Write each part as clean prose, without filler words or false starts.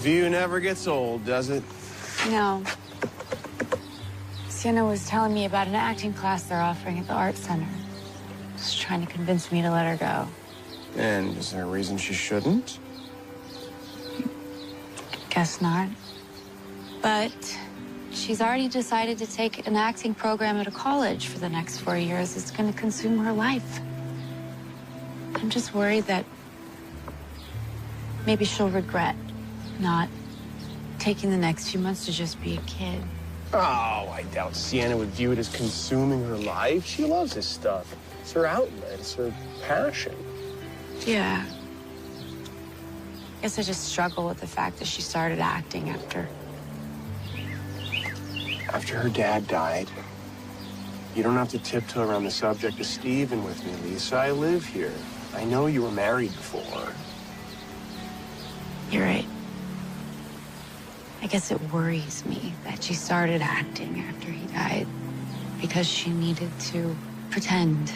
view never gets old, does it? No. Sienna was telling me about an acting class they're offering at the Art Center. Just trying to convince me to let her go. And is there a reason she shouldn't? Guess not. But she's already decided to take an acting program at a college for the next 4 years. It's going to consume her life. I'm just worried that maybe she'll regret not taking the next few months to just be a kid. Oh, I doubt Sienna would view it as consuming her life. She loves this stuff. It's her outlet. It's her passion. Yeah. Guess I just struggle with the fact that she started acting after her dad died. You don't have to tiptoe around the subject of Steven with me, Lisa. I live here. I know you were married before. You're right. I guess it worries me that she started acting after he died because she needed to pretend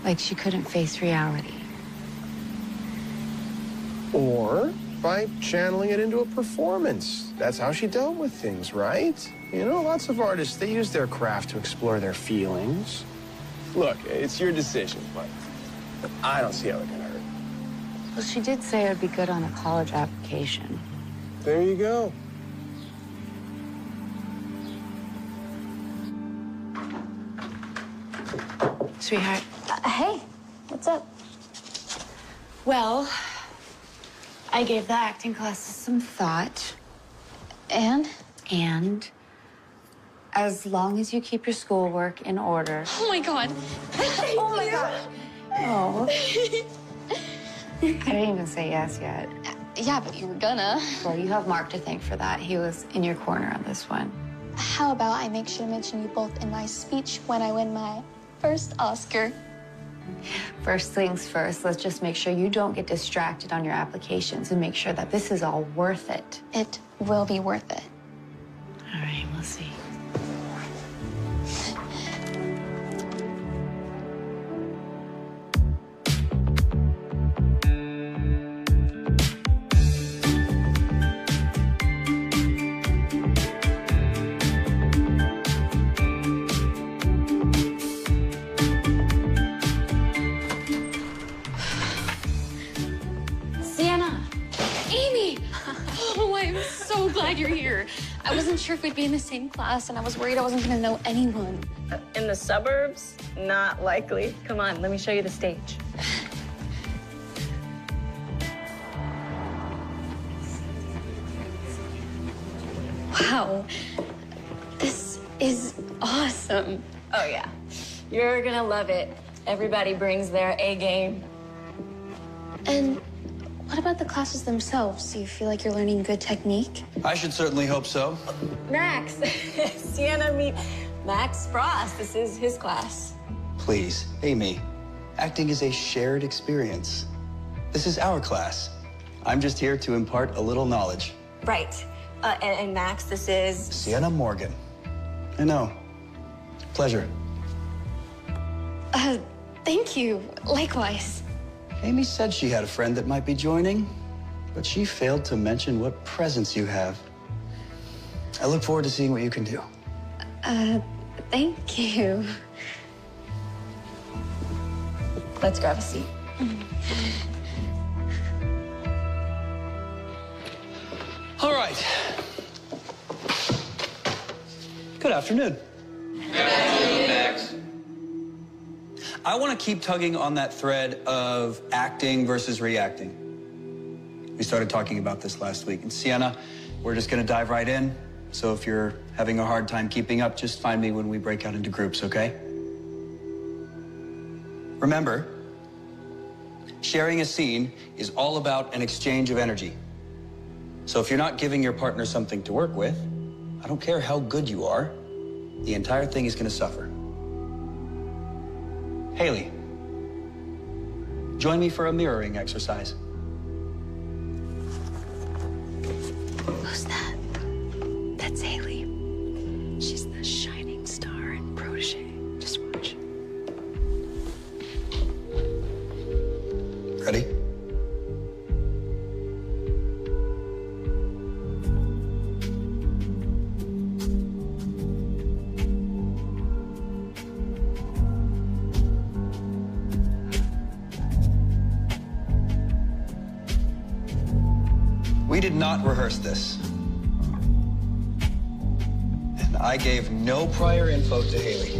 like she couldn't face reality. Or by channeling it into a performance. That's how she dealt with things, right? You know, lots of artists, they use their craft to explore their feelings. Look, it's your decision, but I don't see how it can hurt. Well, she did say it would be good on a college application. There you go. Sweetheart. Hey, what's up? Well, I gave the acting classes some thought. And? And as long as you keep your schoolwork in order. Oh my God. Oh my God. Oh. I didn't even say yes yet. Yeah, but you were gonna. Well, you have Mark to thank for that. He was in your corner on this one. How about I make sure to mention you both in my speech when I win my first Oscar? First things first, let's just make sure you don't get distracted on your applications and make sure that this is all worth it. It will be worth it. All right, we'll see. You're here. I wasn't sure if we'd be in the same class, and I was worried I wasn't gonna know anyone. In the suburbs? Not likely. Come on, let me show you the stage. Wow, this is awesome. Oh, yeah. You're gonna love it. Everybody brings their A game. And what about the classes themselves? Do you feel like you're learning good technique? I should certainly hope so. Max. Sienna, meet Max Frost. This is his class. Please, Amy. Acting is a shared experience. This is our class. I'm just here to impart a little knowledge. Right. And Max, this is... Sienna Morgan. I know. Pleasure. Thank you. Likewise. Amy said she had a friend that might be joining, but she failed to mention what presence you have. I look forward to seeing what you can do. Thank you. Let's grab a seat. All right. Good afternoon. Good afternoon, Max. I want to keep tugging on that thread of acting versus reacting. We started talking about this last week. And Sienna, we're just going to dive right in. So if you're having a hard time keeping up, just find me when we break out into groups, okay? Remember, sharing a scene is all about an exchange of energy. So if you're not giving your partner something to work with, I don't care how good you are, the entire thing is going to suffer. Haley, join me for a mirroring exercise. Who's that? That's Haley. She's the shining star in Protege. Just watch. Ready? did not rehearse this. And I gave no prior info to Haley.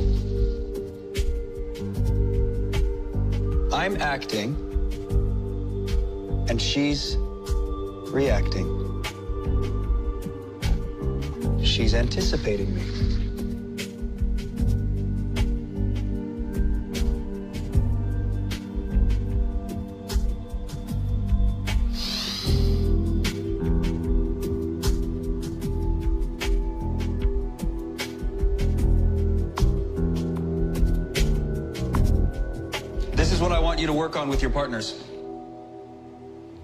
I'm acting, and she's reacting. She's anticipating me. This is what I want you to work on with your partners.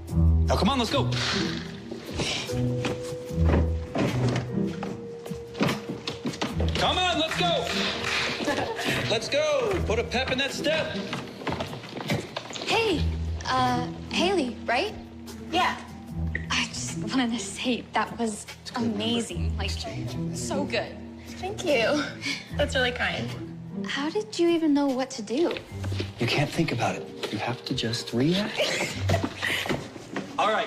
Now, come on, let's go. Come on, let's go. Let's go. Put a pep in that step. Hey, Haley, right? Yeah. I just wanted to say that was amazing. Like, so good. Thank you. That's really kind. How did you even know what to do? You can't think about it. You have to just react. All right.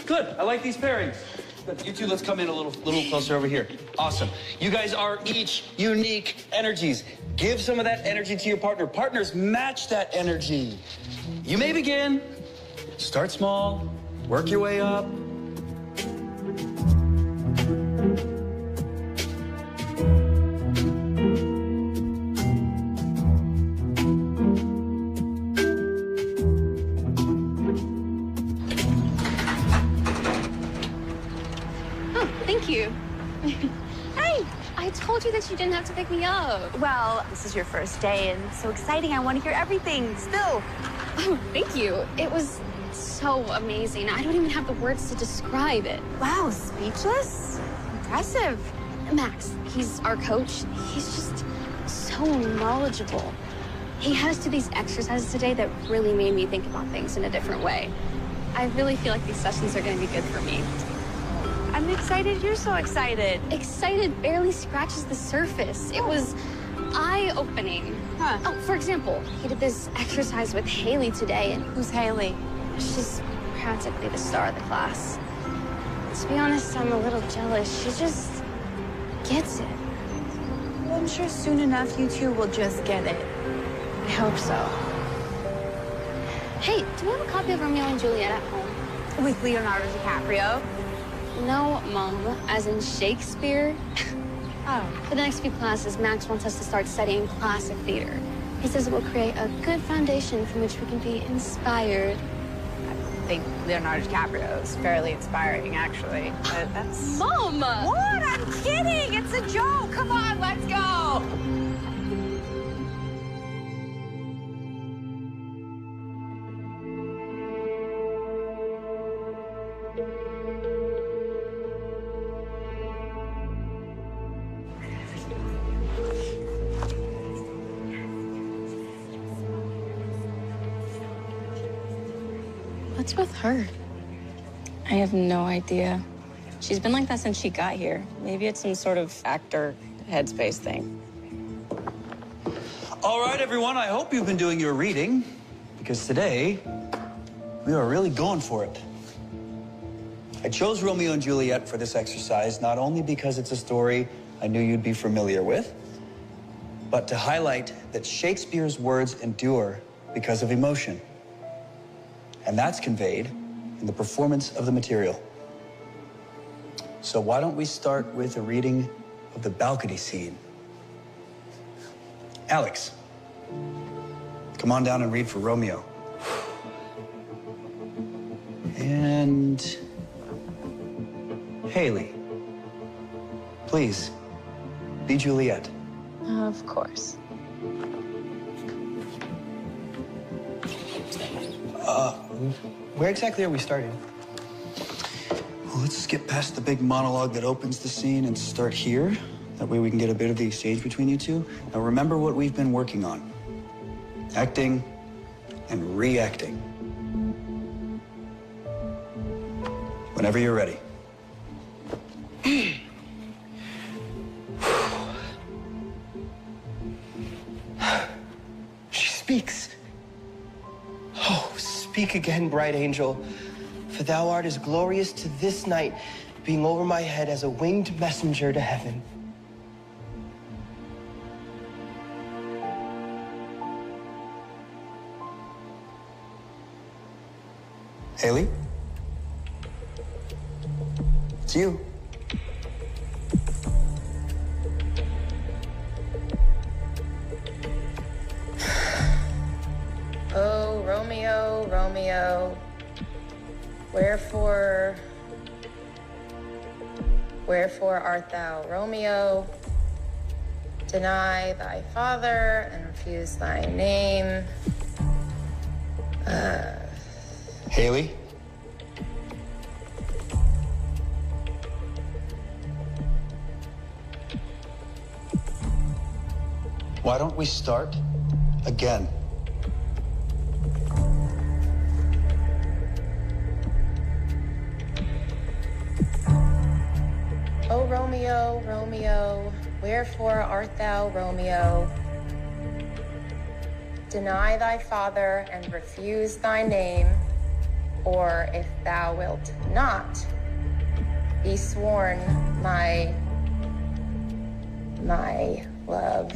Good. I like these pairings. Good. You two, let's come in a little closer over here. Awesome. You guys are each unique energies. Give some of that energy to your partner. Partners, match that energy. You may begin. Start small. Work your way up. Thank you. Hey, I told you that you didn't have to pick me up. Well, this is your first day and so exciting. I want to hear everything still. Oh, thank you. It was so amazing. I don't even have the words to describe it. Wow, speechless? Impressive. Max, he's our coach. He's just so knowledgeable. He has to do these exercises today that really made me think about things in a different way. I really feel like these sessions are going to be good for me. I'm excited. You're so excited. Excited barely scratches the surface. It was eye-opening. Huh. Oh, for example, he did this exercise with Haley today, and Who's Haley? she's practically the star of the class. To be honest, I'm a little jealous. She just gets it. Well, I'm sure soon enough you two will just get it. I hope so. Hey, do we have a copy of Romeo and Juliet at home? With Leonardo DiCaprio? No, Mom, as in Shakespeare. Oh. For the next few classes, Max wants us to start studying classic theater. He says it will create a good foundation from which we can be inspired. I think Leonardo DiCaprio is fairly inspiring, actually. But that's... Mom! What? I'm kidding! It's a joke! Come on, let's go! What's with her? I have no idea. She's been like that since she got here. Maybe it's some sort of actor headspace thing. All right, everyone, I hope you've been doing your reading, because today we are really going for it. I chose Romeo and Juliet for this exercise, not only because it's a story I knew you'd be familiar with, but to highlight that Shakespeare's words endure because of emotion. And that's conveyed in the performance of the material. So why don't we start with a reading of the balcony scene? Alex, come on down and read for Romeo. And Haley, please, be Juliet. Of course. Where exactly are we starting? Well, let's just get past the big monologue that opens the scene and start here. That way we can get a bit of the exchange between you two. Now remember what we've been working on. Acting and reacting. Whenever you're ready. She speaks. Oh, speak again, bright angel. For thou art as glorious to this night, being over my head as a winged messenger to heaven. Haley? It's you. Oh, Romeo, Romeo, wherefore art thou, Romeo? Deny thy father and refuse thy name. Haley? Why don't we start again? O Romeo, Romeo, wherefore art thou, Romeo? Deny thy father and refuse thy name, or if thou wilt not, be sworn my love.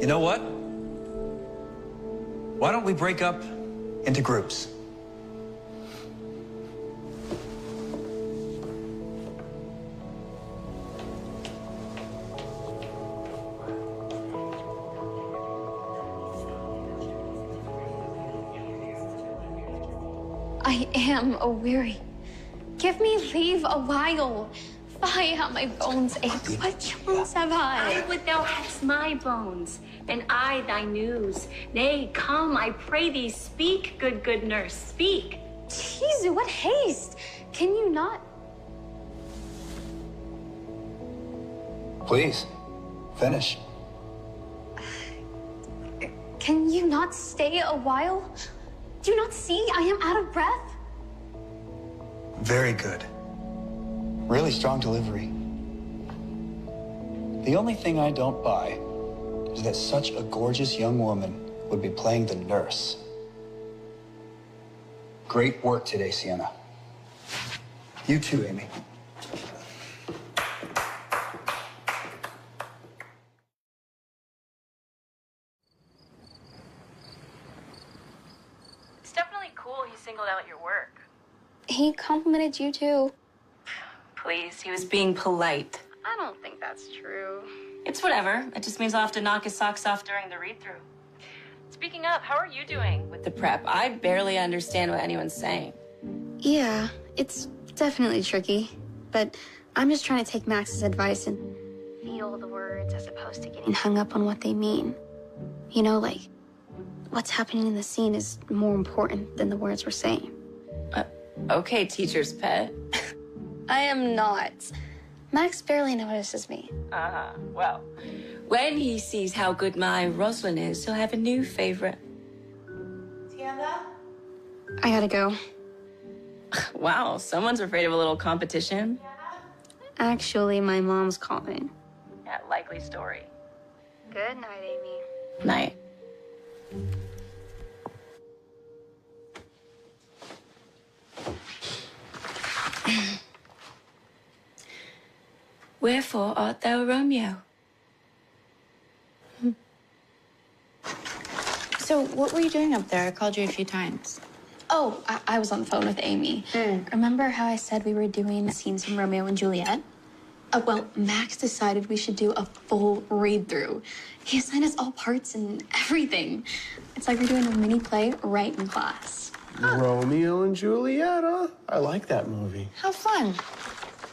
You know what? Why don't we break up into groups? I am aweary. Give me leave a while. Fie, how my bones ache. What chance have I? I would thou hadst my bones, and I thy news. Nay, come, I pray thee, speak, good nurse, speak. Jesu, what haste! Can you not? Please, finish. Can you not stay a while? Do you not see I am out of breath? Very good. Really strong delivery. The only thing I don't buy is that such a gorgeous young woman would be playing the nurse. Great work today, Sienna. You too, Amy. It's definitely cool he singled out your work. He complimented you too. Please, he was being polite. I don't think that's true. It's whatever. It just means I'll have to knock his socks off during the read-through. Speaking of, how are you doing With the prep, I barely understand what anyone's saying. Yeah, it's definitely tricky, but I'm just trying to take Max's advice and feel the words as opposed to getting hung up on what they mean. You know, like, what's happening in the scene is more important than the words we're saying. Okay, teacher's pet. I am not. Max barely notices me. Well, when he sees how good my Rosalind is, he'll have a new favorite. I gotta go. Wow, someone's afraid of a little competition. Actually, my mom's calling. Yeah, likely story. Good night, Amy. Night. Wherefore art thou Romeo? So what were you doing up there? I called you a few times. Oh, I was on the phone with Amy. Remember how I said we were doing scenes from Romeo and Juliet? Well, Max decided we should do a full read-through. He assigned us all parts and everything. It's like we're doing a mini play right in class. Romeo and Juliet, huh? I like that movie. How fun.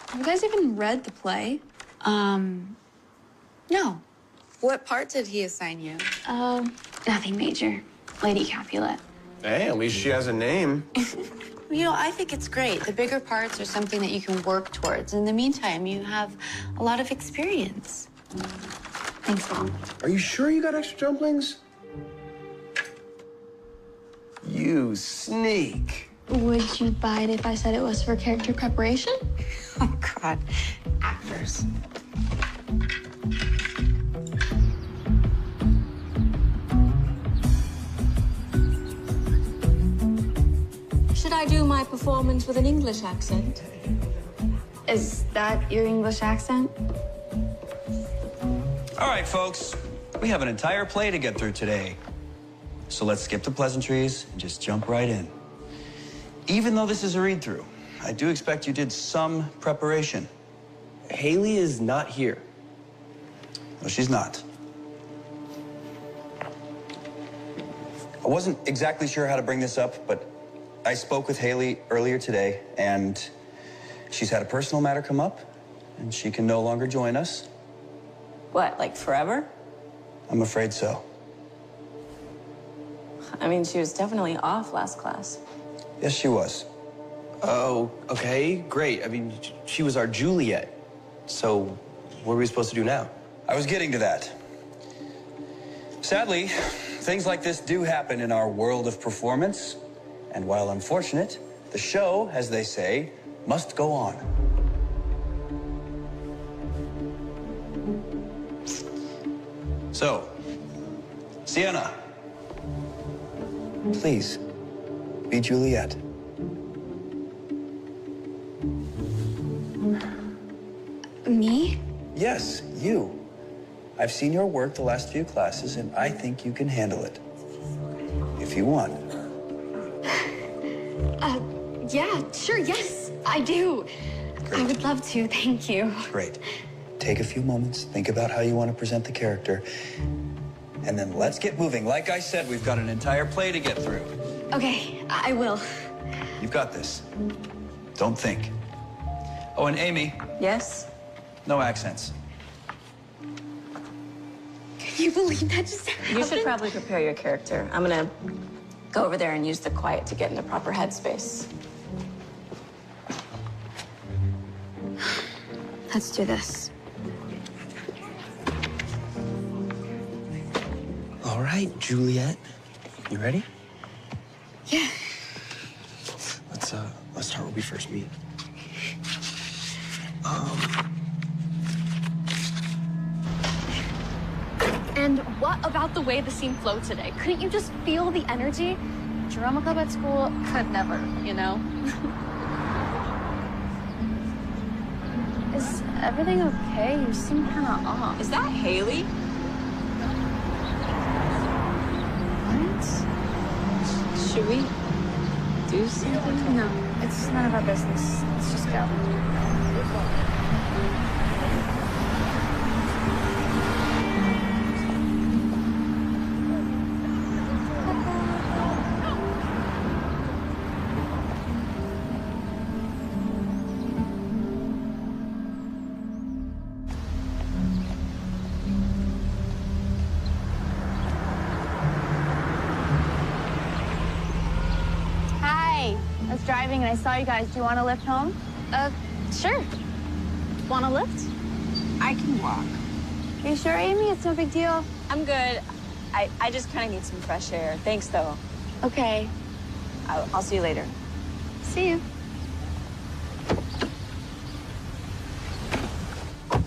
Have you guys even read the play? No. What part did he assign you? Nothing major. Lady Capulet. Hey, at least she has a name. You know, I think it's great. The bigger parts are something that you can work towards. In the meantime, you have a lot of experience. Thanks, Mom. Are you sure you got extra dumplings? You sneak. Would you buy it if I said it was for character preparation? Oh, God. Actors. my performance with an English accent? Is that your English accent? All right, folks. We have an entire play to get through today. So let's skip the pleasantries and just jump right in. Even though this is a read-through, I do expect you did some preparation. Haley is not here. No, she's not. I wasn't exactly sure how to bring this up, but I spoke with Haley earlier today, and she's had a personal matter come up, and she can no longer join us. What, like forever? I'm afraid so. I mean, she was definitely off last class. Yes, she was. Oh, okay, great. I mean, she was our Juliet. So what are we supposed to do now? I was getting to that. Sadly, things like this do happen in our world of performance. And while unfortunate, the show, as they say, must go on. So, Sienna, please, be Juliet. Me? Yes, you. I've seen your work the last few classes, and I think you can handle it. If you want. Yeah, sure, yes, I do. Great. I would love to, thank you. Great. Take a few moments, think about how you want to present the character, and then let's get moving. Like I said, we've got an entire play to get through. Okay, I will. You've got this. Don't think. Oh, and Amy, Yes? no accents. Can you believe that just happened? You should probably prepare your character. I'm gonna go over there and use the quiet to get into proper headspace. Let's do this. All right, Juliet. You ready? Yeah. Let's start where we first meet. And what about the way the scene flowed today? Couldn't you just feel the energy? Drama club at school could never, you know? Is everything okay? You seem kind of off. Is that Haley? What? Should we do something? No, it's none of our business. Let's just go. Hi, I was driving and I saw you guys. Do you want a lift home? Sure. Want a lift? I can walk. Are you sure, Amy? It's no big deal. I'm good. I just kind of need some fresh air. Thanks, though. Okay. I'll see you later. See you.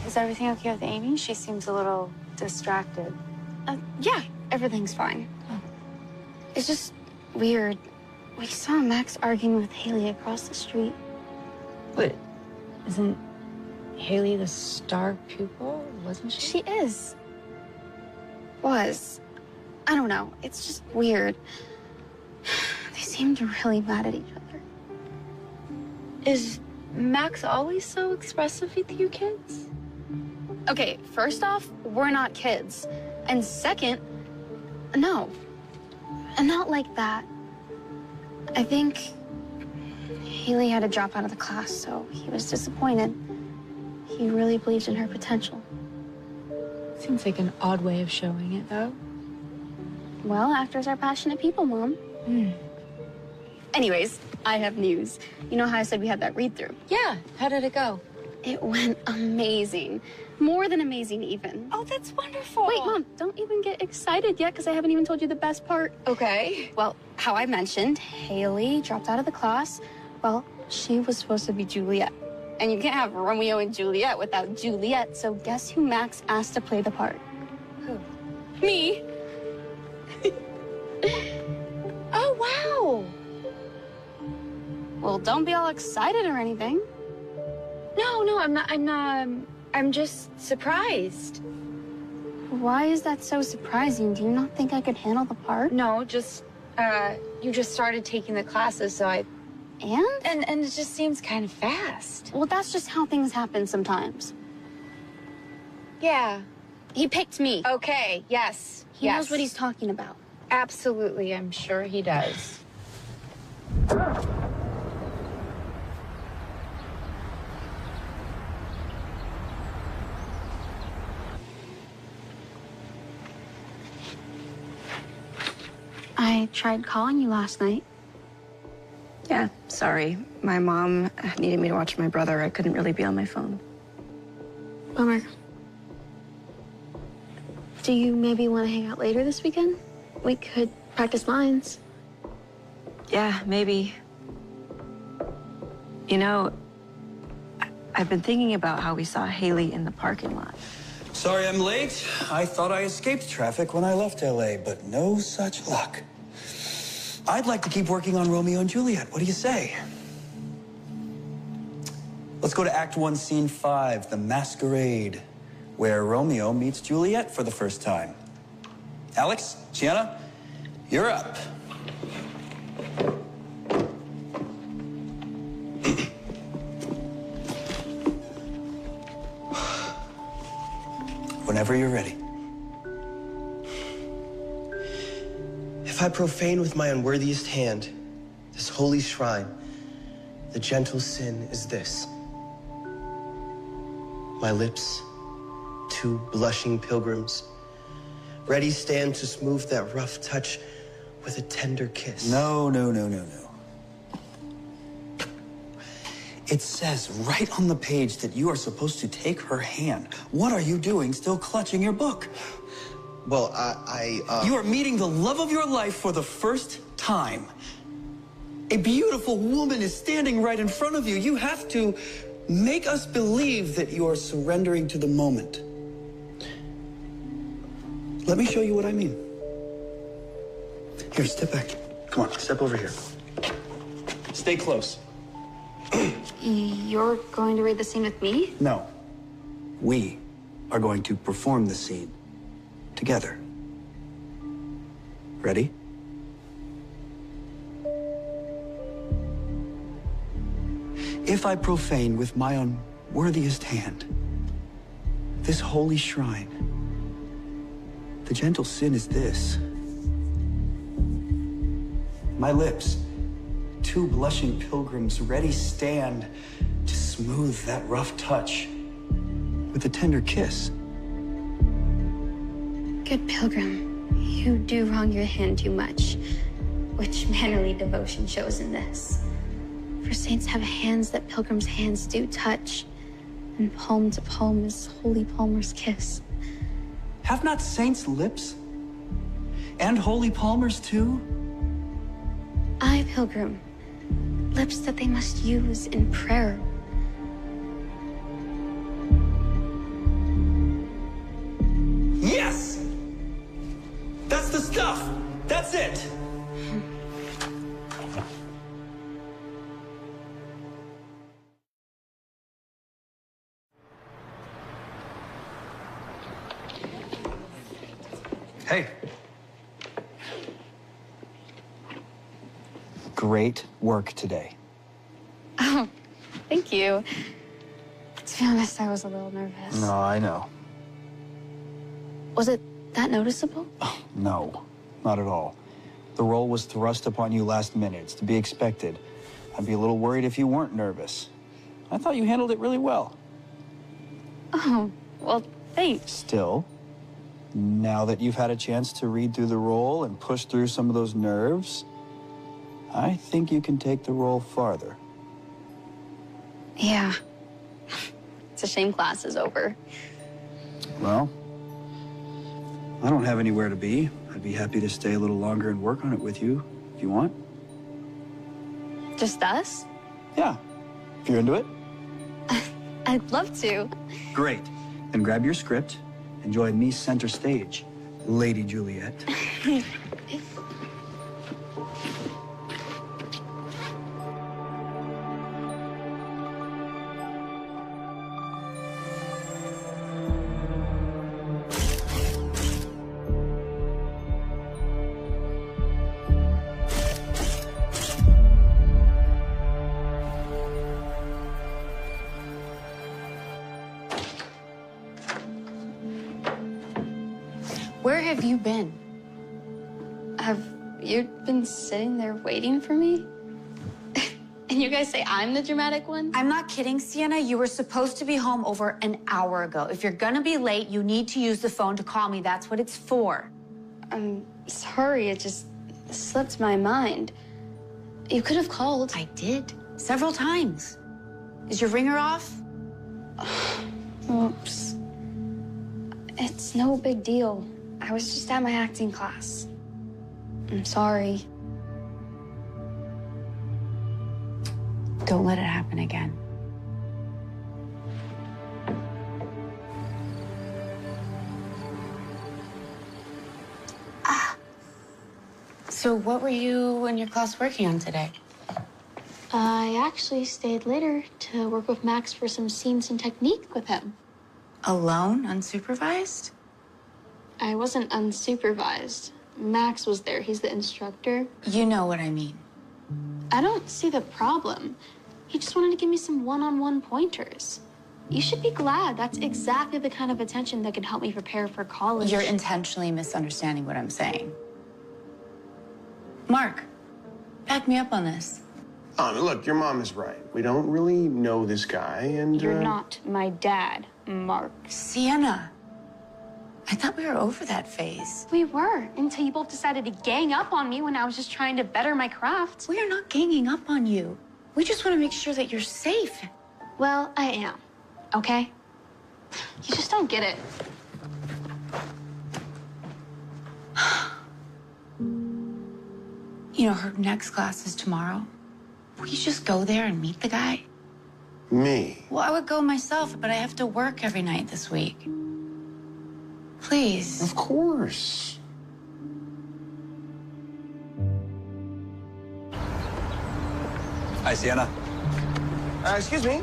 Is everything okay with Amy? She seems a little distracted. Yeah, everything's fine. It's just weird. We saw Max arguing with Haley across the street. But isn't Haley the star pupil? Wasn't she? She is. Was. I don't know. It's just weird. They seemed really mad at each other. Is Max always so expressive with you kids? Okay, first off, we're not kids. And second, no. Not like that. I think Haley had to drop out of the class, so he was disappointed. He really believed in her potential. Seems like an odd way of showing it, though. Well, actors are passionate people, Mom. Anyways, I have news. You know how I said we had that read-through? Yeah, how did it go? It went amazing. More than amazing, even. Oh, that's wonderful. Wait, Mom, don't even get excited yet, because I haven't even told you the best part. Okay. Well, how I mentioned, Haley dropped out of the class. Well, she was supposed to be Juliet. And you can't have Romeo and Juliet without Juliet, so guess who Max asked to play the part? Who? Me. Oh, wow. Well, don't be all excited or anything. No, I'm not. I'm just surprised. Why is that so surprising? Do you not think I could handle the part? No, just, you just started taking the classes, so I... And? And it just seems kind of fast. Well, that's just how things happen sometimes. Yeah. He picked me. Okay, yes. He knows what he's talking about. Absolutely, I'm sure he does. I tried calling you last night. Yeah, sorry. My mom needed me to watch my brother. I couldn't really be on my phone. Bummer. Do you maybe want to hang out later this weekend? We could practice lines. Yeah, maybe. You know, I've been thinking about how we saw Haley in the parking lot. Sorry I'm late. I thought I escaped traffic when I left LA, but no such luck. I'd like to keep working on Romeo and Juliet. What do you say? Let's go to Act 1, Scene 5, The Masquerade, where Romeo meets Juliet for the first time. Alex, Sienna, you're up. Whenever you're ready. If I profane with my unworthiest hand this holy shrine, the gentle sin is this. My lips, two blushing pilgrims, ready stand to smooth that rough touch with a tender kiss. No. It says right on the page that you are supposed to take her hand. What are you doing still clutching your book? Well, You are meeting the love of your life for the first time. A beautiful woman is standing right in front of you. You have to make us believe that you are surrendering to the moment. Let me show you what I mean. Here, step back. Come on, step over here. Stay close. You're going to read the scene with me? No. We are going to perform the scene together. Ready? If I profane with my unworthiest hand this holy shrine, the gentle sin is this. My lips, two blushing pilgrims, ready stand to smooth that rough touch with a tender kiss. Good pilgrim, you do wrong your hand too much, which mannerly devotion shows in this. For saints have hands that pilgrims' hands do touch, and palm to palm is holy palmer's kiss. Have not saints lips? And holy palmers too? I, pilgrim, lips that they must use in prayer. Yes! That's the stuff! That's it! Hey. Great work today. Oh, thank you. To be honest, I was a little nervous. No, I know. Was it that noticeable? No, not at all. The role was thrust upon you last minute. It's to be expected. I'd be a little worried if you weren't nervous. I thought you handled it really well. Oh, well, thanks. Still, now that you've had a chance to read through the role and push through some of those nerves, I think you can take the role farther. Yeah. It's a shame class is over. Well, I don't have anywhere to be. I'd be happy to stay a little longer and work on it with you, if you want. Just us? Yeah, if you're into it. I'd love to. Great. Then grab your script and join me center stage, Lady Juliet. Where have you been? Have you been sitting there waiting for me? And you guys say I'm the dramatic one? I'm not kidding, Sienna. You were supposed to be home over an hour ago. If you're gonna be late, you need to use the phone to call me. That's what it's for. I'm sorry, it just slipped my mind. You could have called. I did, several times. Is your ringer off? Oops. It's no big deal. I was just at my acting class. I'm sorry. Don't let it happen again. So what were you and your class working on today? I actually stayed later to work with Max for some scenes and technique with him. Alone, unsupervised? I wasn't unsupervised. Max was there. He's the instructor. You know what I mean. I don't see the problem. He just wanted to give me some one-on-one pointers. You should be glad. That's exactly the kind of attention that can help me prepare for college. You're intentionally misunderstanding what I'm saying. Mark, back me up on this. Look, your mom is right. We don't really know this guy, and You're not my dad, Mark. Sienna, I thought we were over that phase. We were, until you both decided to gang up on me when I was just trying to better my craft. We are not ganging up on you. We just want to make sure that you're safe. Well, I am, okay? You just don't get it. You know, her next class is tomorrow. Will you just go there and meet the guy? me. Well, I would go myself, but I have to work every night this week. Please. Of course. Hi, Sienna. Excuse me.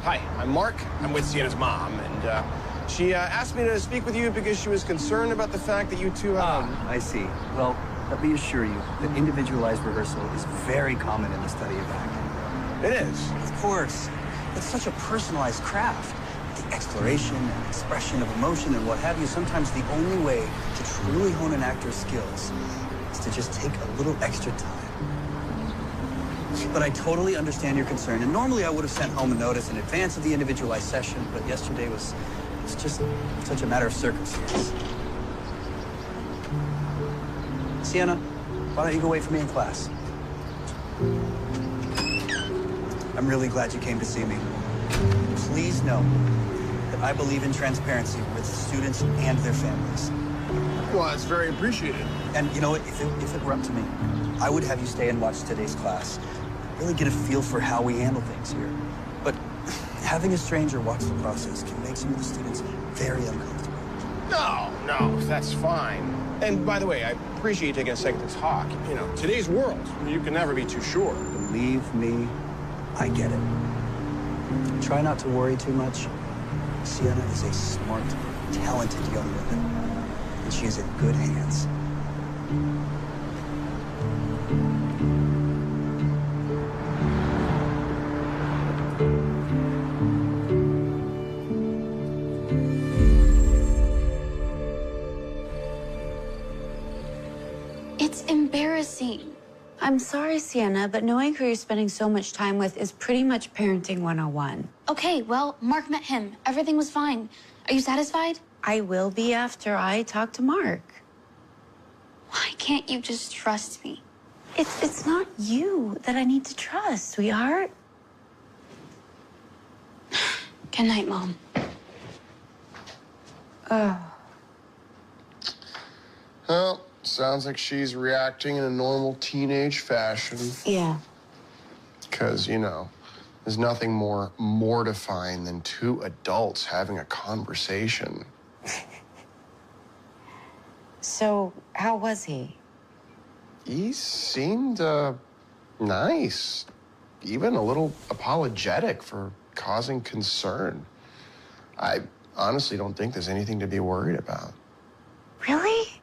Hi, I'm Mark. I'm with Sienna's mom, and she asked me to speak with you because she was concerned about the fact that you two have... I see. Well, let me assure you that individualized rehearsal is very common in the study of acting. It is? Of course. It's such a personalized craft. The exploration and expression of emotion and what have you, sometimes the only way to truly hone an actor's skills is to just take a little extra time. But I totally understand your concern, and normally I would have sent home a notice in advance of the individualized session, but yesterday was just such a matter of circumstance. Sienna, why don't you go wait for me in class? I'm really glad you came to see me. Please know that I believe in transparency with students and their families. Well, it's very appreciated. And you know what, if it were up to me, I would have you stay and watch today's class. Really get a feel for how we handle things here. But having a stranger watch the process can make some of the students very uncomfortable. No, that's fine. And by the way, I appreciate you taking a second to talk. You know, today's world, you can never be too sure. Believe me, I get it. Try not to worry too much. Sienna is a smart, talented young woman, and she is in good hands. It's embarrassing. I'm sorry, Sienna, but knowing who you're spending so much time with is pretty much parenting 101. Okay, well, Mark met him. Everything was fine. Are you satisfied? I will be after I talk to Mark. Why can't you just trust me? It's not you that I need to trust, sweetheart. Good night, Mom. Well, sounds like she's reacting in a normal teenage fashion. Yeah. Because, you know, there's nothing more mortifying than two adults having a conversation. So, how was he? He seemed, nice. Even a little apologetic for causing concern. I honestly don't think there's anything to be worried about. Really?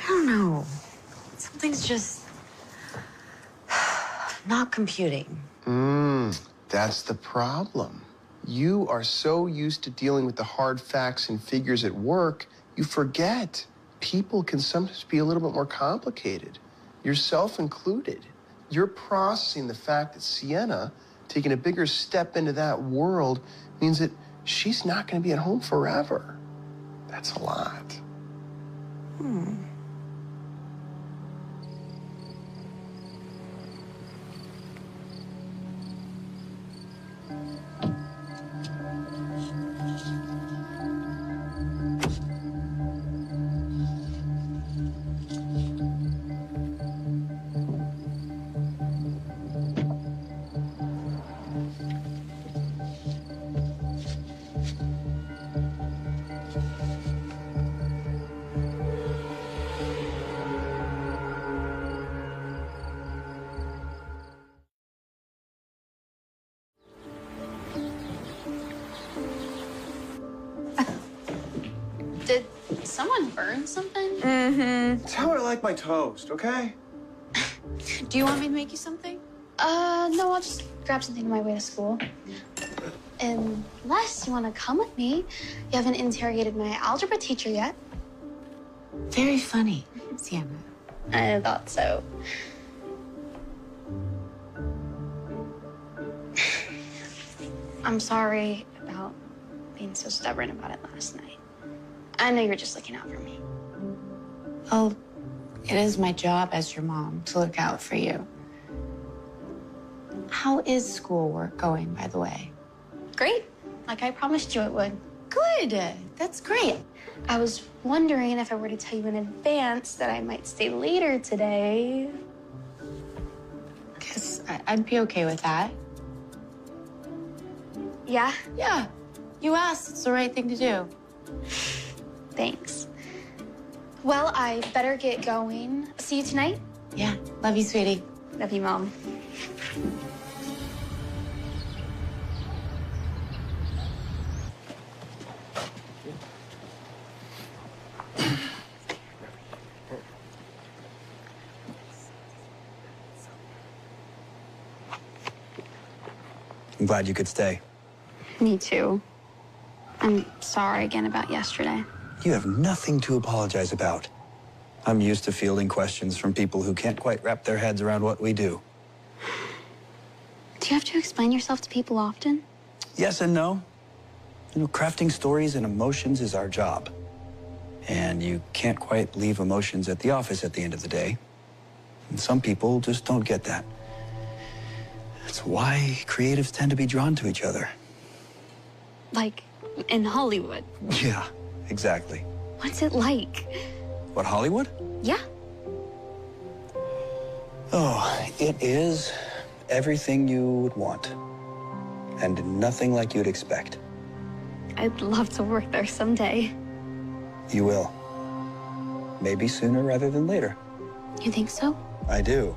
I don't know. Something's just not computing. That's the problem. You are so used to dealing with the hard facts and figures at work, you forget people can sometimes be a little bit more complicated, yourself included. You're processing the fact that Sienna taking a bigger step into that world means that she's not going to be at home forever. That's a lot. Did someone burn something? That's how I like my toast, okay? Do you want me to make you something? No, I'll just grab something on my way to school. Unless you want to come with me. You haven't interrogated my algebra teacher yet. Very funny, Sienna. I thought so. I'm sorry about being so stubborn about it last night. I know you were just looking out for me. Well, it is my job as your mom to look out for you. How is schoolwork going, by the way? Great, like I promised you it would. Good. That's great. I was wondering if I were to tell you in advance that I might stay later today. Guess I'd be okay with that. Yeah? Yeah. You asked. It's the right thing to do. Thanks. Well, I better get going. See you tonight? Yeah. Love you, sweetie. Love you, Mom. I'm glad you could stay. Me too. I'm sorry again about yesterday. You have nothing to apologize about. I'm used to fielding questions from people who can't quite wrap their heads around what we do. Do you have to explain yourself to people often? Yes and no. You know, crafting stories and emotions is our job. And you can't quite leave emotions at the office at the end of the day. And some people just don't get that. That's why creatives tend to be drawn to each other. Like in Hollywood. Yeah, exactly. What's it like? What, Hollywood? Yeah. Oh, it is everything you would want. And nothing like you'd expect. I'd love to work there someday. You will. Maybe sooner rather than later. You think so? I do.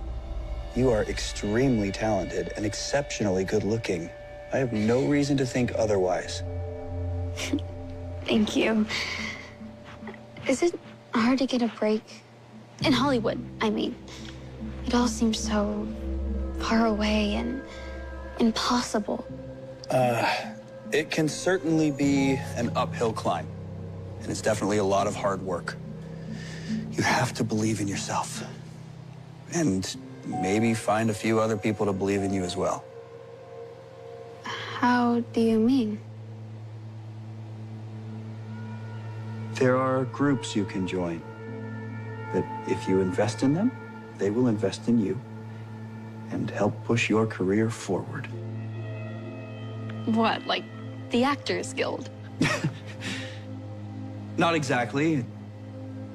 You are extremely talented and exceptionally good looking. I have no reason to think otherwise. Thank you. Is it hard to get a break? In Hollywood, I mean. It all seems so far away and impossible. It can certainly be an uphill climb. And it's definitely a lot of hard work. You have to believe in yourself. And maybe find a few other people to believe in you as well. How do you mean? There are groups you can join that if you invest in them, they will invest in you and help push your career forward. What, like the Actors Guild? Not exactly.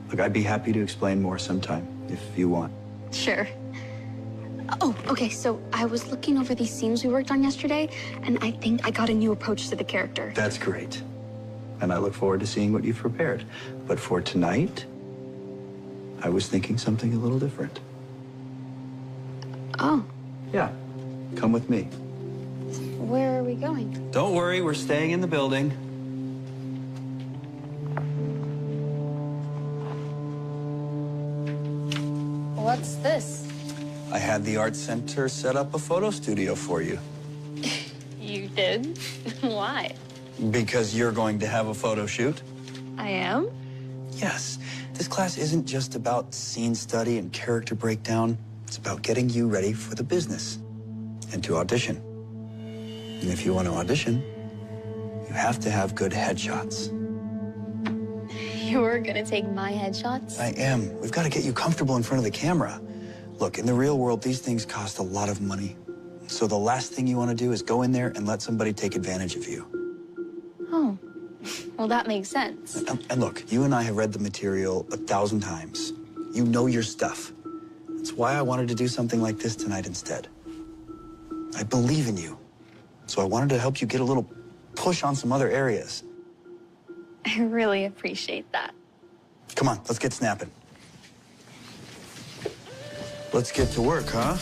Look, I'd be happy to explain more sometime if you want. Sure. Oh, okay, so I was looking over these scenes we worked on yesterday, and I think I got a new approach to the character. That's great. And I look forward to seeing what you've prepared. But for tonight, I was thinking something a little different. Oh. Yeah, come with me. Where are we going? Don't worry, we're staying in the building. What's this? I had the Art Center set up a photo studio for you. You did? Why? Because you're going to have a photo shoot. I am? Yes. This class isn't just about scene study and character breakdown. It's about getting you ready for the business and to audition. And if you want to audition, you have to have good headshots. You're gonna take my headshots? I am. We've got to get you comfortable in front of the camera. Look, in the real world, these things cost a lot of money. So the last thing you want to do is go in there and let somebody take advantage of you. Oh, well, that makes sense. And look, you and I have read the material 1,000 times. You know your stuff. That's why I wanted to do something like this tonight instead. I believe in you. So I wanted to help you get a little push on some other areas. I really appreciate that. Come on, let's get snapping. Let's get to work, huh?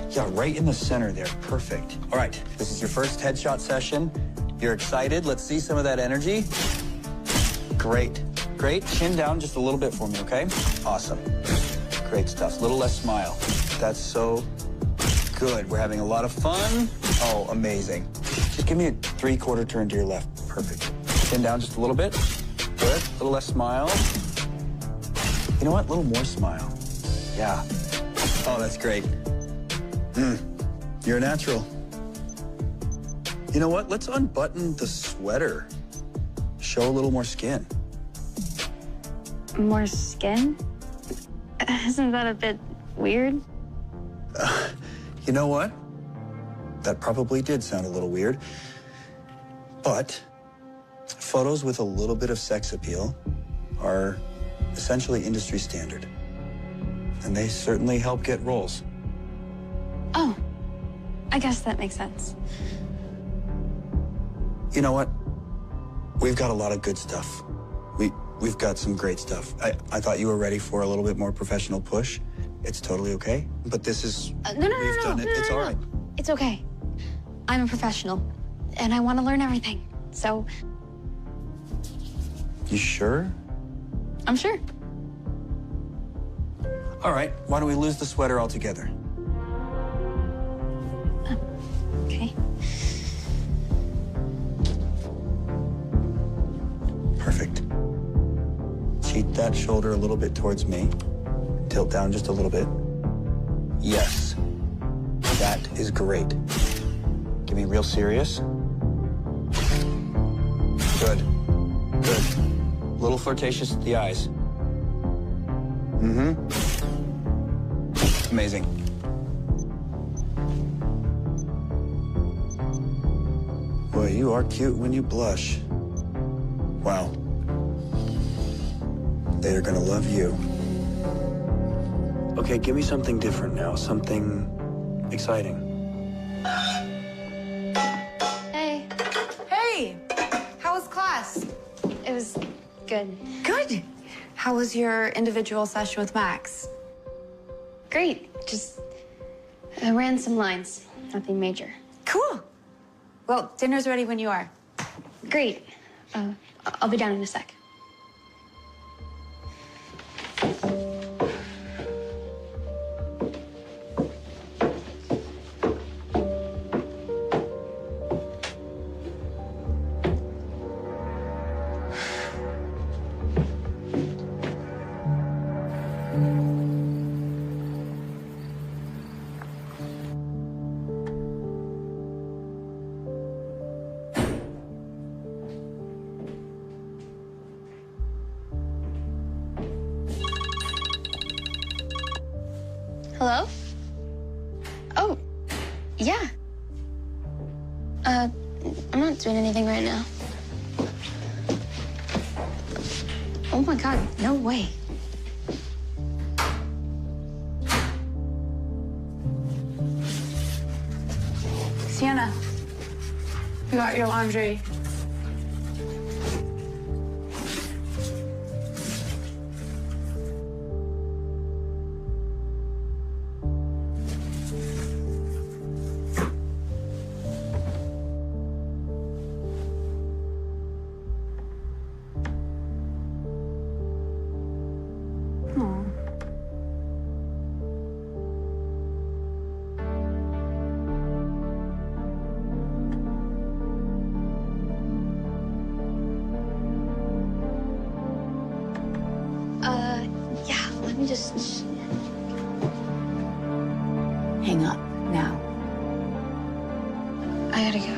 Yeah, right in the center there. Perfect. All right, this is your first headshot session. You're excited. Let's see some of that energy. Great. Great. Chin down just a little bit for me, okay? Awesome. Great stuff. A little less smile. That's so good. We're having a lot of fun. Oh, amazing. Just give me a 3/4 turn to your left. Perfect. Chin down just a little bit. Good. A little less smile. You know what? A little more smile. Yeah. Oh, that's great. You're a natural. You know what? Let's unbutton the sweater. Show a little more skin. More skin? Isn't that a bit weird? You know what? That probably did sound a little weird. But photos with a little bit of sex appeal are essentially industry standard. And they certainly help get roles. Oh, I guess that makes sense. You know what? We've got a lot of good stuff. We've got some great stuff. I thought you were ready for a little bit more professional push. It's totally okay. But this is... No, we've done it. It's all right. It's okay. I'm a professional, and I want to learn everything. So... You sure? I'm sure. All right. Why don't we lose the sweater altogether? Okay. Perfect. Cheat that shoulder a little bit towards me. Tilt down just a little bit. Yes. That is great. Get me real serious. Good. Good. A little flirtatious with the eyes. Mm-hmm. Amazing. Boy, you are cute when you blush. Wow. They are gonna love you. Okay, give me something different now, something exciting. Hey. Hey, how was class? It was good. Good. How was your individual session with Max? Great. Just I ran some lines. Nothing major. Cool. Well, dinner's ready when you are. Great. I'll be down in a sec. Hello? Oh, yeah. I'm not doing anything right now. Oh my God, no way. Sienna, you got your laundry. I gotta go.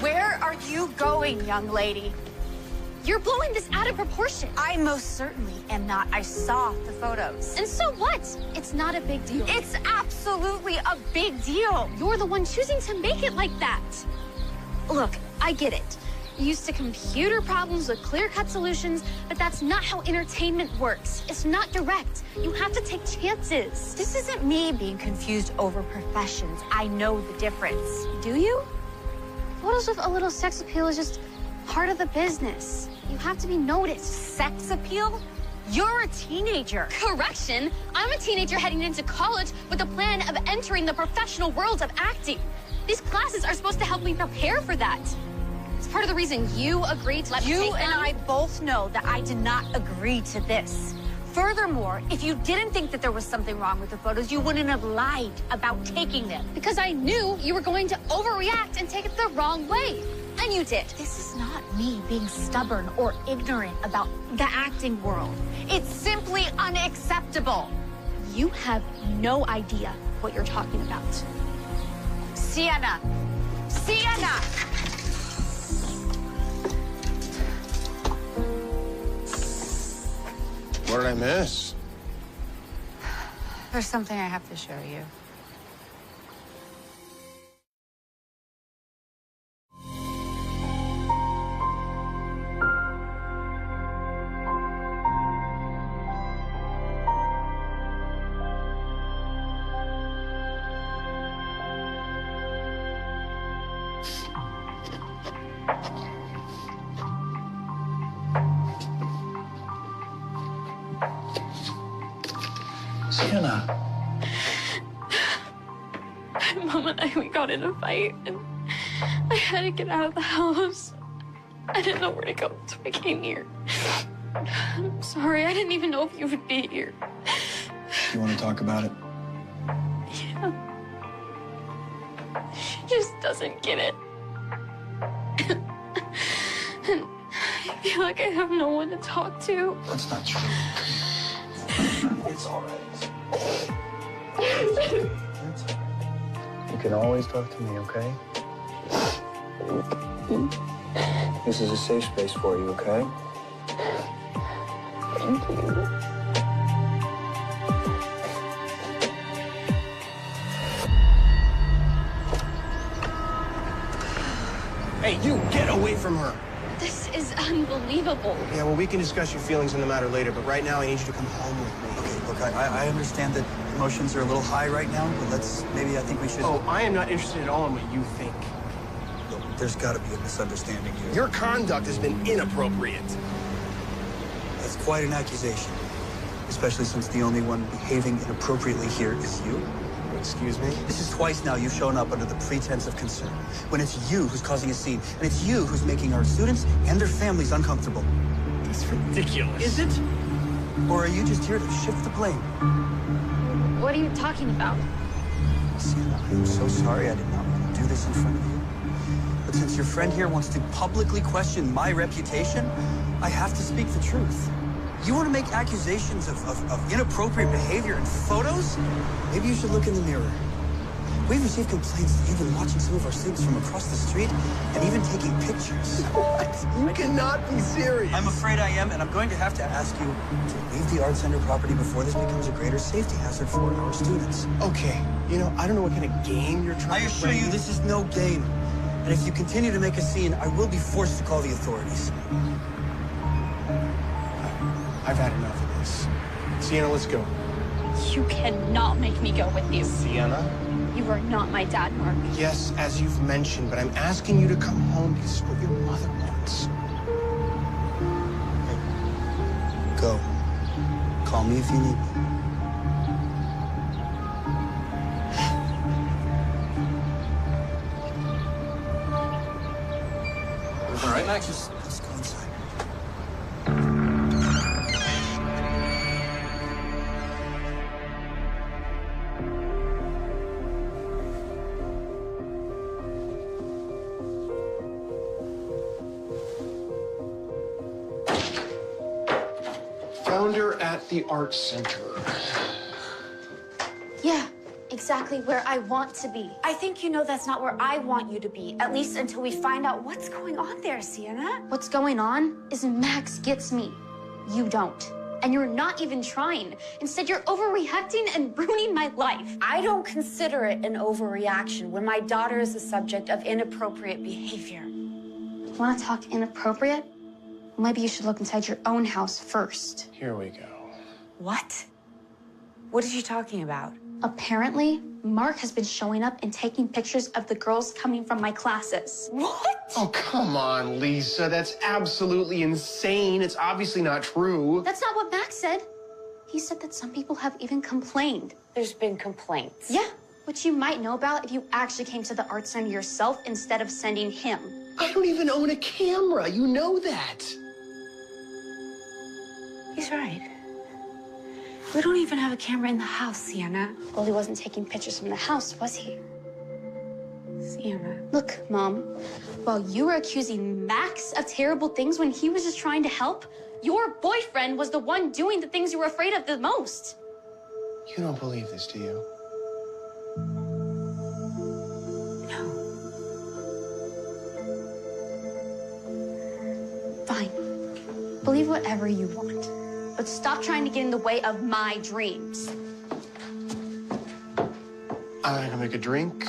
Where are you going, young lady? You're blowing this out of proportion. I most certainly am not. I saw the photos. And so what? It's not a big deal. It's absolutely a big deal. You're the one choosing to make it like that. Look, I get it. You're used to computer problems with clear-cut solutions, but that's not how entertainment works. It's not direct. You have to take chances. This isn't me being confused over professions. I know the difference. Do you? Photos with a little sex appeal is just part of the business. You have to be noticed. Sex appeal? You're a teenager. Correction. I'm a teenager heading into college with the plan of entering the professional world of acting. These classes are supposed to help me prepare for that. It's part of the reason you agreed to let me take them. You and I both know that I did not agree to this. Furthermore, if you didn't think that there was something wrong with the photos, you wouldn't have lied about taking them. Because I knew you were going to overreact and take it the wrong way. And you did. This is not me being stubborn or ignorant about the acting world. It's simply unacceptable. You have no idea what you're talking about. Sienna! Sienna! What did I miss? There's something I have to show you. Sienna. My mom and I, we got in a fight, and I had to get out of the house. I didn't know where to go, so I came here. I'm sorry, I didn't even know if you would be here. You want to talk about it? Yeah. She just doesn't get it. And I feel like I have no one to talk to. That's not true. It's all right. You can always talk to me, okay? This is a safe space for you, okay? Thank you. Hey, you get away from her. This is unbelievable. Yeah, well, we can discuss your feelings in the matter later, but right now I need you to come home with me. Okay, look, I understand that emotions are a little high right now, but maybe I think we should... Oh, I am not interested at all in what you think. Look, there's got to be a misunderstanding here. Your conduct has been inappropriate. That's quite an accusation, especially since the only one behaving inappropriately here is you. Excuse me? This is twice now you've shown up under the pretense of concern, when it's you who's causing a scene, and it's you who's making our students and their families uncomfortable. That's ridiculous. Is it? Or are you just here to shift the blame? What are you talking about? Sienna, I am so sorry I did not want to do this in front of you. But since your friend here wants to publicly question my reputation, I have to speak the truth. You want to make accusations of inappropriate behavior in photos? Maybe you should look in the mirror. We've received complaints that you've been watching some of our students from across the street and even taking pictures. What? You cannot be serious. I'm afraid I am, and I'm going to have to ask you to leave the Art Center property before this becomes a greater safety hazard for our students. Okay, you know, I don't know what kind of game you're trying I to assure play. you, this is no game. And if you continue to make a scene, I will be forced to call the authorities. I've had enough of this. Sienna, let's go. You cannot make me go with you. Sienna? You are not my dad, Mark. Yes, as you've mentioned, but I'm asking you to come home because it's what your mother wants. Go. Call me if you need me. All right, Max. Let's go inside. Found her at the Art Center. Yeah, exactly where I want to be. I think you know that's not where I want you to be, at least until we find out what's going on there, Sienna. What's going on is Max gets me. You don't. And you're not even trying. Instead, you're overreacting and ruining my life. I don't consider it an overreaction when my daughter is the subject of inappropriate behavior. Want to talk inappropriate? Maybe you should look inside your own house first. Here we go. What? What is she talking about? Apparently, Mark has been showing up and taking pictures of the girls coming from my classes. What? Oh, come on, Lisa. That's absolutely insane. It's obviously not true. That's not what Max said. He said that some people have even complained. There's been complaints. Yeah, which you might know about if you actually came to the art center yourself instead of sending him. I don't even own a camera. You know that. He's right. We don't even have a camera in the house, Sienna. Well, he wasn't taking pictures from the house, was he? Sienna. Look, Mom, while you were accusing Max of terrible things when he was just trying to help, your boyfriend was the one doing the things you were afraid of the most. You don't believe this, do you? No. Fine. Believe whatever you want. But stop trying to get in the way of my dreams. I'm gonna make a drink.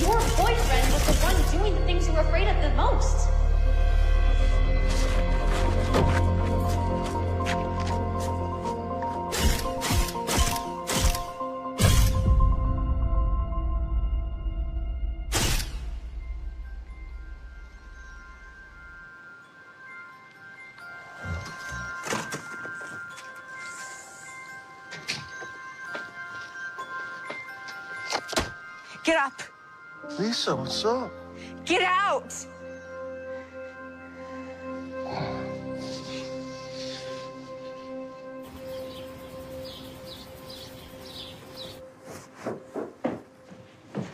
Your boyfriend was the one doing the things you were afraid of the most. Get up. Lisa, what's up? Get out.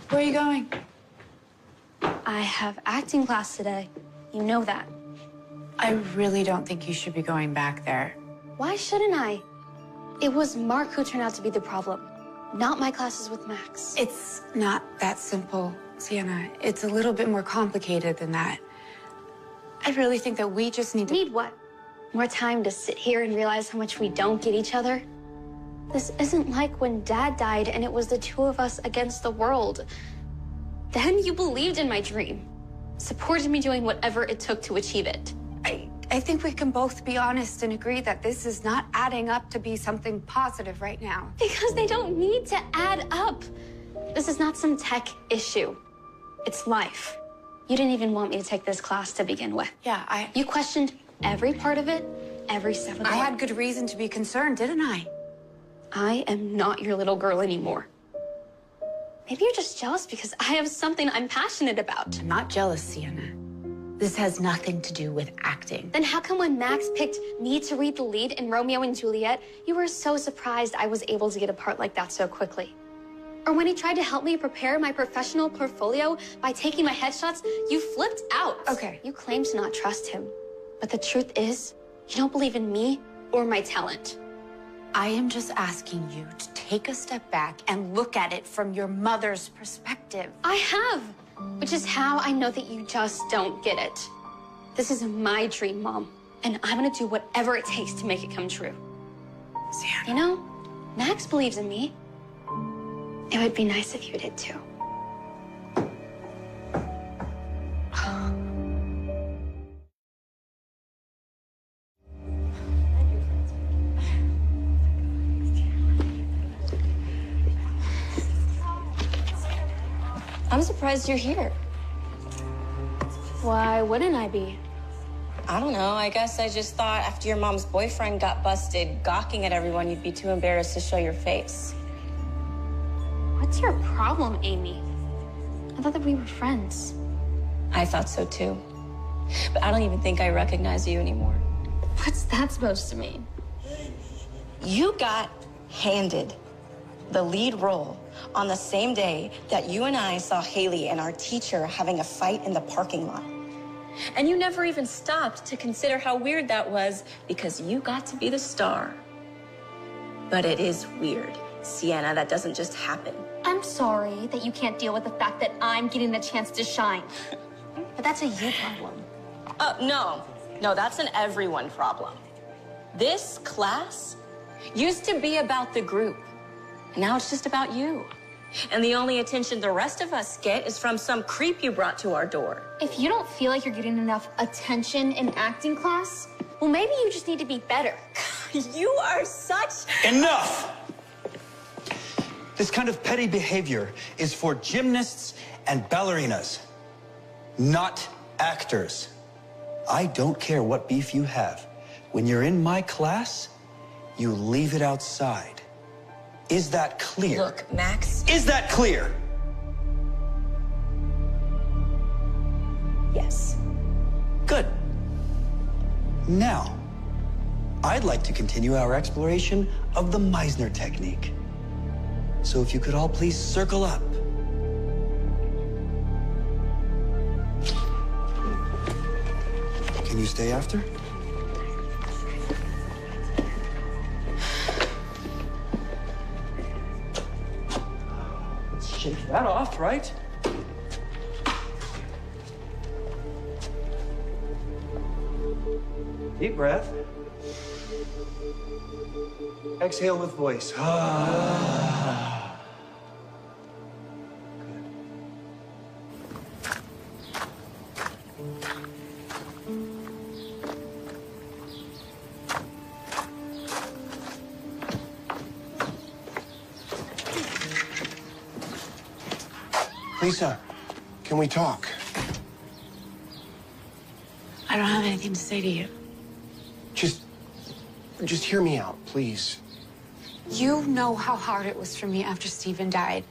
Where are you going? I have acting class today. You know that. I really don't think you should be going back there. Why shouldn't I? It was Mark who turned out to be the problem, not my classes with Max. It's not that simple, Sienna. It's a little bit more complicated than that. I really think that we just need to... Need what? More time to sit here and realize how much we don't get each other? This isn't like when Dad died and it was the two of us against the world. Then you believed in my dream, supported me doing whatever it took to achieve it. I think we can both be honest and agree that this is not adding up to be something positive right now. Because they don't need to add up. This is not some tech issue. It's life. You didn't even want me to take this class to begin with. Yeah, You questioned every part of it, every step of the way. I had good reason to be concerned, didn't I? I am not your little girl anymore. Maybe you're just jealous because I have something I'm passionate about. I'm not jealous, Sienna. This has nothing to do with acting. Then how come when Max picked me to read the lead in Romeo and Juliet, you were so surprised I was able to get a part like that so quickly? Or when he tried to help me prepare my professional portfolio by taking my headshots, you flipped out. Okay. You claim to not trust him. But the truth is, you don't believe in me or my talent. I am just asking you to take a step back and look at it from your mother's perspective. I have. Which is how I know that you just don't get it. This is my dream, Mom, and I'm gonna do whatever it takes to make it come true. Sienna. You know, Max believes in me. It would be nice if you did too. I'm surprised you're here. Why wouldn't I be? I don't know. I guess I just thought after your mom's boyfriend got busted gawking at everyone, you'd be too embarrassed to show your face. What's your problem, Amy? I thought that we were friends. I thought so too. But I don't even think I recognize you anymore. What's that supposed to mean? You got handed the lead role on the same day that you and I saw Haley and our teacher having a fight in the parking lot. And you never even stopped to consider how weird that was because you got to be the star. But it is weird, Sienna. That doesn't just happen. I'm sorry that you can't deal with the fact that I'm getting the chance to shine. But that's a you problem. No, that's an everyone problem. This class used to be about the group. And now it's just about you. And the only attention the rest of us get is from some creep you brought to our door. If you don't feel like you're getting enough attention in acting class, well, maybe you just need to be better. You are such... Enough! This kind of petty behavior is for gymnasts and ballerinas, not actors. I don't care what beef you have. When you're in my class, you leave it outside. Is that clear? Look, Max... Is that clear? Yes. Good. Now, I'd like to continue our exploration of the Meisner technique. So if you could all please circle up. Can you stay after? Shake that off, right? Deep breath. Exhale with voice. Lisa, can we talk? I don't have anything to say to you. Just hear me out, please. You know how hard it was for me after Stephen died.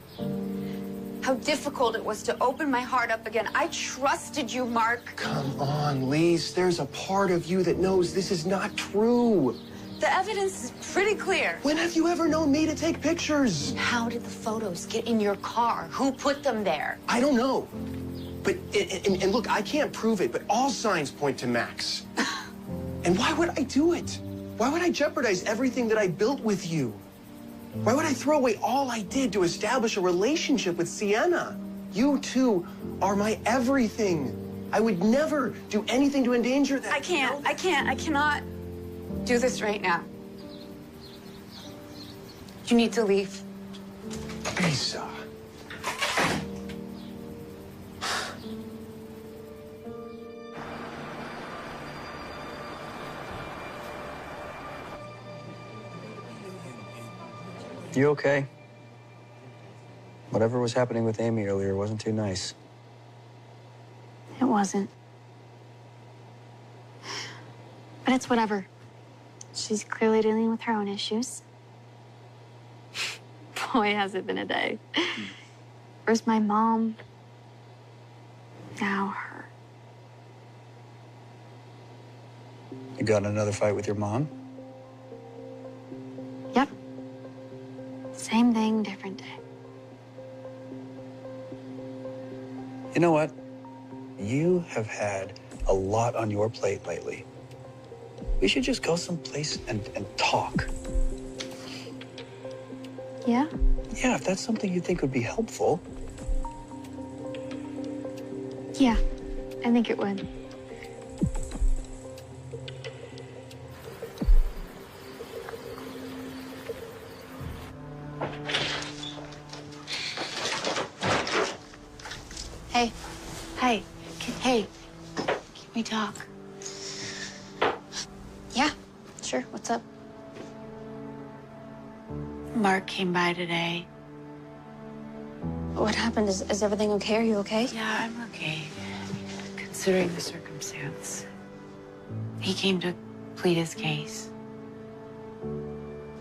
How difficult it was to open my heart up again. I trusted you, Mark. Come on, Lise. There's a part of you that knows this is not true. The evidence is pretty clear. When have you ever known me to take pictures? How did the photos get in your car? Who put them there? I don't know. But, and look, I can't prove it, but all signs point to Max. And why would I do it? Why would I jeopardize everything that I built with you? Why would I throw away all I did to establish a relationship with Sienna? You two are my everything. I would never do anything to endanger that. I cannot do this right now. You need to leave. Lisa. You okay? Whatever was happening with Amy earlier wasn't too nice. It wasn't. But it's whatever. She's clearly dealing with her own issues. Boy, has it been a day. First my mom, now her. You got in another fight with your mom? Yep. Same thing, different day. You know what? You have had a lot on your plate lately. We should just go someplace and talk. Yeah? Yeah, if that's something you think would be helpful. Yeah, I think it would. Hey. Hey. Hey. Can we talk? Yeah, sure. What's up? Mark came by today. What happened? Is everything okay? Are you okay? Yeah, I'm okay. Considering the circumstance. He came to plead his case.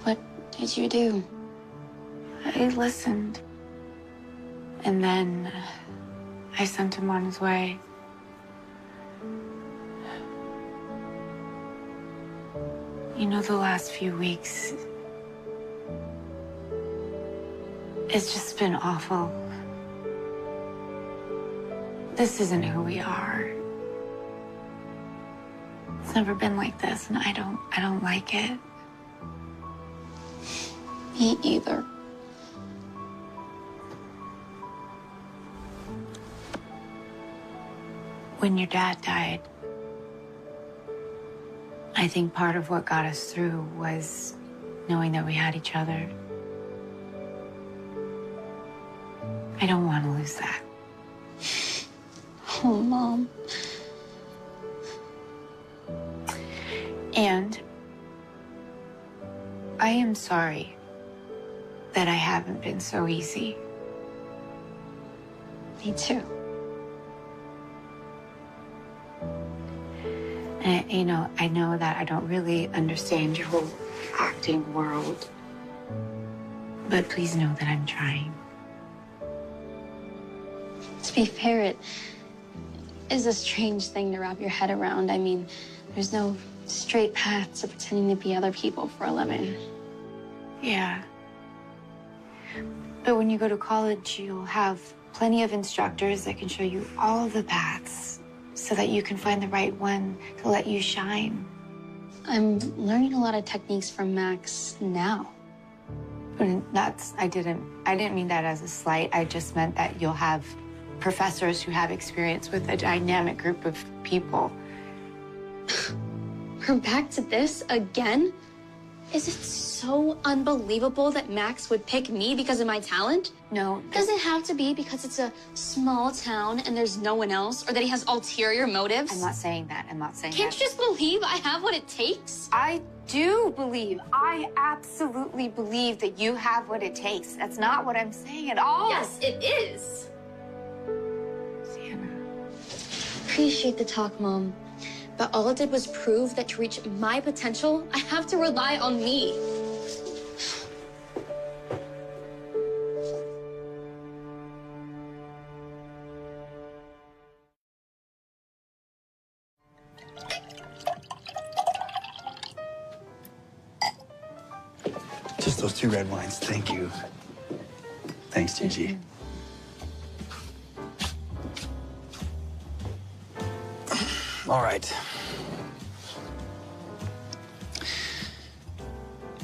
What did you do? I listened. And then I sent him on his way. You know, the last few weeks, it's just been awful. This isn't who we are. It's never been like this, and I don't like it. Me either. When your dad died, I think part of what got us through was knowing that we had each other. I don't want to lose that. Oh, Mom. And I am sorry that I haven't been so easy. Me too. And, you know, I know that I don't really understand your whole acting world, but please know that I'm trying. To be fair, it is a strange thing to wrap your head around. I mean, there's no straight path to pretending to be other people for a living. Yeah. But when you go to college, you'll have plenty of instructors that can show you all of the paths so that you can find the right one to let you shine. I'm learning a lot of techniques from Max now. And I didn't mean that as a slight. I just meant that you'll have professors who have experience with a dynamic group of people. We're back to this again? Is it so unbelievable that Max would pick me because of my talent? No. Does it have to be because it's a small town and there's no one else, or that he has ulterior motives? I'm not saying that. I'm not saying Can't that. you just believe I have what it takes? I do believe. I absolutely believe that you have what it takes. That's not what I'm saying at all. Yes, it is. Sienna. Appreciate the talk, Mom. But all it did was prove that to reach my potential, I have to rely on me. Just those 2 red wines, thank you. Thanks, Gigi. All right.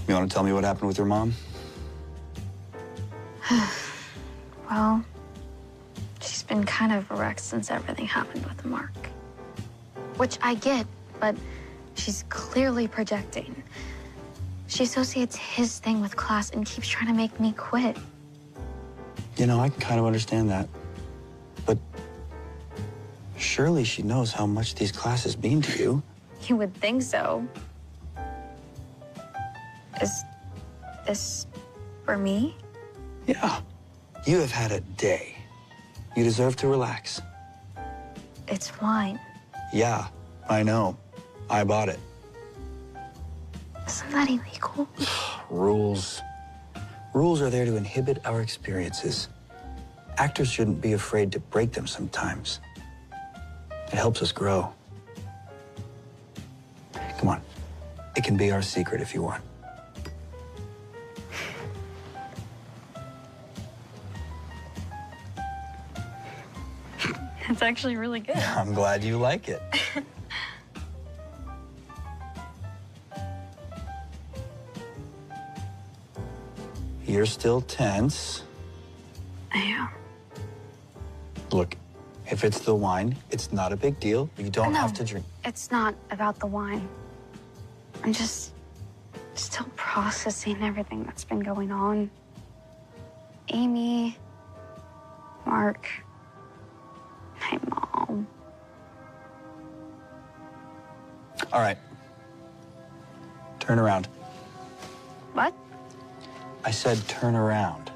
You want to tell me what happened with your mom? Well, she's been kind of a wreck since everything happened with Mark. Which I get, but she's clearly projecting. She associates his thing with class and keeps trying to make me quit. You know, I can kind of understand that. But surely she knows how much these classes mean to you. You would think so. Is this for me? Yeah. You have had a day. You deserve to relax. It's wine. Yeah, I know. I bought it. Isn't that illegal? Rules. Rules are there to inhibit our experiences. Actors shouldn't be afraid to break them sometimes. It helps us grow. Come on. It can be our secret if you want. It's actually really good. I'm glad you like it. You're still tense. I am. Look, If it's the wine, it's not a big deal. You don't have to drink. It's not about the wine. I'm just still processing everything that's been going on. Amy, Mark, my mom. All right. Turn around. What? I said turn around.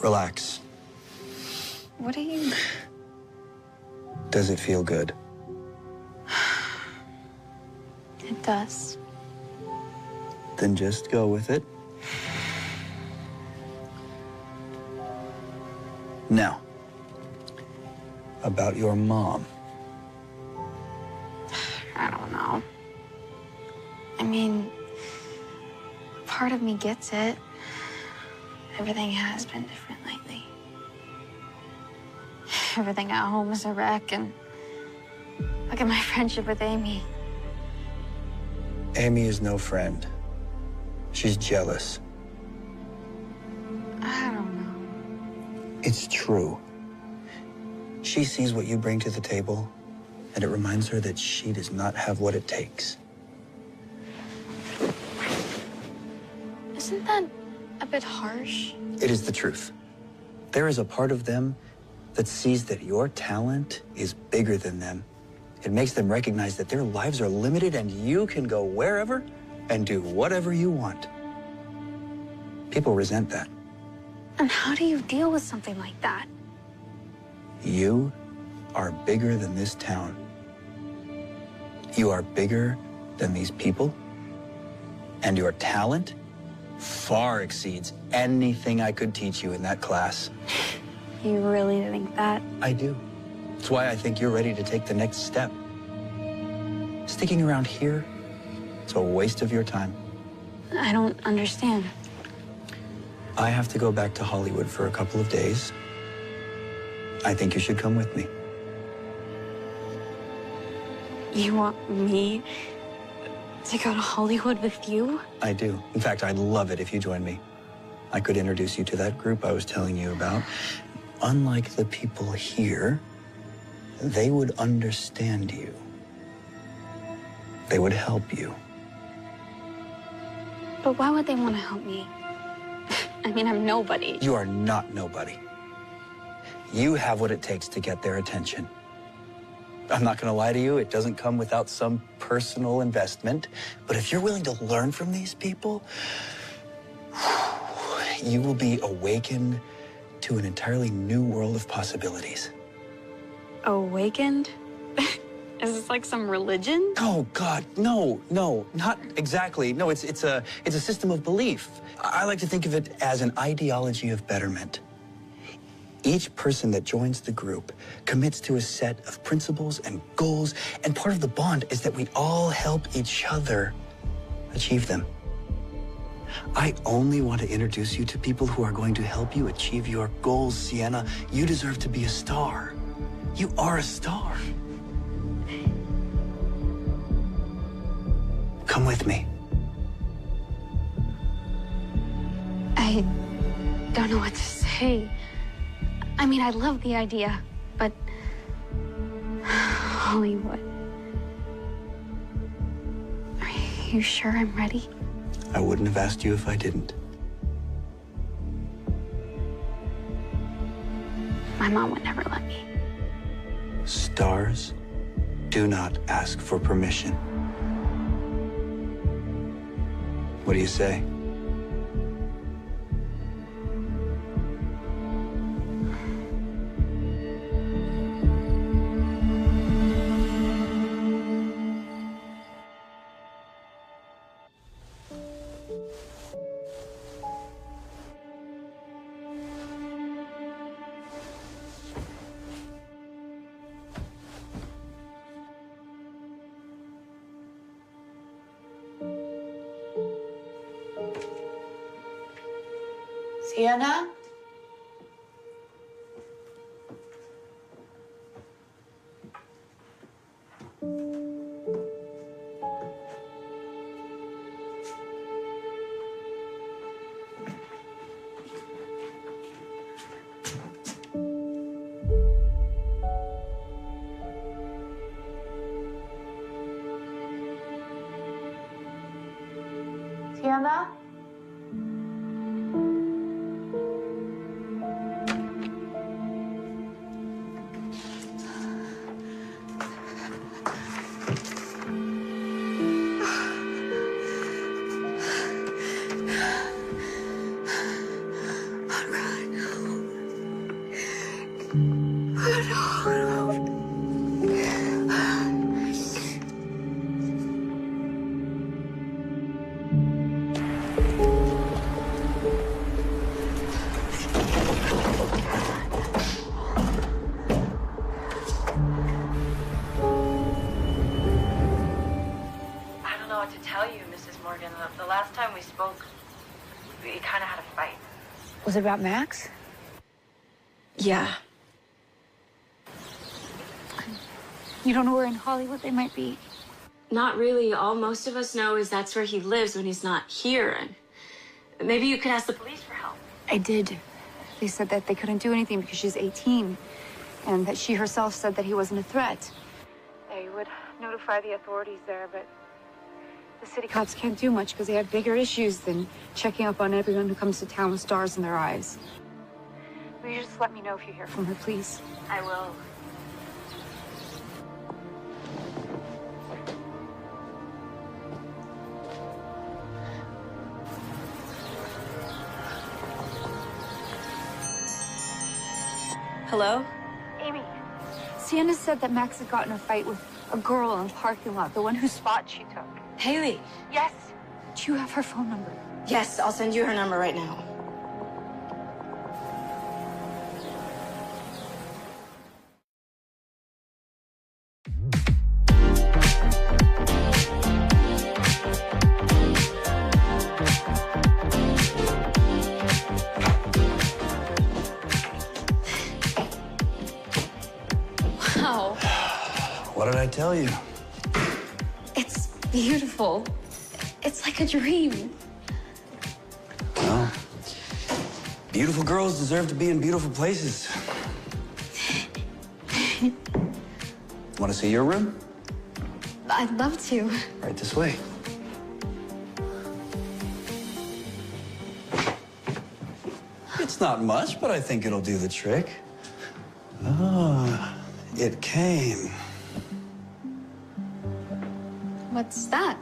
Relax. What are you... Does it feel good? It does. Then just go with it. Now, about your mom. I don't know. I mean, part of me gets it. Everything has been different lately. Everything at home is a wreck, and look at my friendship with Amy. Amy is no friend. She's jealous. I don't know. It's true. She sees what you bring to the table, and it reminds her that she does not have what it takes. Isn't that a bit harsh? It is the truth. There is a part of them that sees that your talent is bigger than them. It makes them recognize that their lives are limited and you can go wherever and do whatever you want. People resent that. And how do you deal with something like that? You are bigger than this town. You are bigger than these people. And your talent far exceeds anything I could teach you in that class. You really think that? I do. That's why I think you're ready to take the next step. Sticking around here, it's a waste of your time. I don't understand. I have to go back to Hollywood for a couple of days. I think you should come with me. You want me to go to Hollywood with you? I do. In fact, I'd love it if you joined me. I could introduce you to that group I was telling you about. Unlike the people here, they would understand you. They would help you. But why would they want to help me? I mean, I'm nobody. You are not nobody. You have what it takes to get their attention. I'm not going to lie to you, it doesn't come without some personal investment. But if you're willing to learn from these people, you will be awakened to an entirely new world of possibilities. Awakened? Is this like some religion? Oh, God, no, not exactly. No, it's a system of belief. I like to think of it as an ideology of betterment. Each person that joins the group commits to a set of principles and goals, and part of the bond is that we all help each other achieve them. I only want to introduce you to people who are going to help you achieve your goals, Sienna. You deserve to be a star. You are a star. Come with me. I don't know what to say. I mean, I love the idea, but Hollywood. Are you sure I'm ready? I wouldn't have asked you if I didn't. My mom would never let me. Stars do not ask for permission. What do you say? Sienna? Sienna? The last time we spoke, we kind of had a fight. Was it about Max? Yeah. You don't know where in Hollywood they might be? Not really. All most of us know is that's where he lives when he's not here. And maybe you could ask the police for help. I did. They said that they couldn't do anything because she's 18, and that she herself said that he wasn't a threat. They would notify the authorities there, but the city cops can't do much because they have bigger issues than checking up on everyone who comes to town with stars in their eyes. Will you just let me know if you hear from her, please? I will. Hello? Amy, Sienna said that Max had gotten in a fight with a girl in the parking lot, the one whose spot she took. Haley. Yes. Do you have her phone number? Yes, I'll send you her number right now. Wow. What did I tell you? It's beautiful. It's like a dream. Well, beautiful girls deserve to be in beautiful places. Want to see your room? I'd love to. Right this way. It's not much, but I think it'll do the trick. Ah, it came. What's that?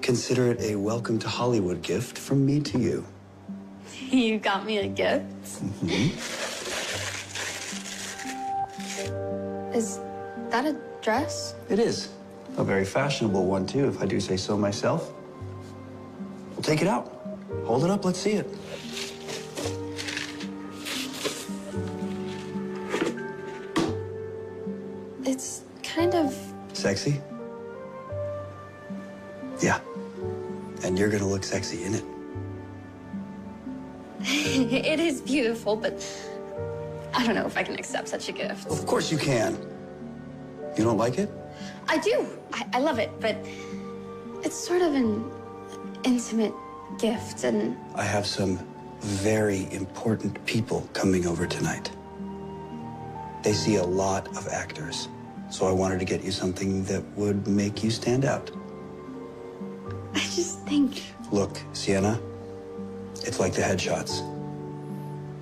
Consider it a welcome to Hollywood gift from me to you. You got me a gift? Is that a dress? It is. A very fashionable one, too, if I do say so myself. Well, take it out. Hold it up. Let's see it. It's kind of... Sexy? Yeah. And you're gonna look sexy in it. It is beautiful, but I don't know if I can accept such a gift. Of course you can. You don't like it? I do. I love it, but it's sort of an intimate gift, and... I have some very important people coming over tonight. They see a lot of actors, so I wanted to get you something that would make you stand out. I just think... Look, Sienna, it's like the headshots.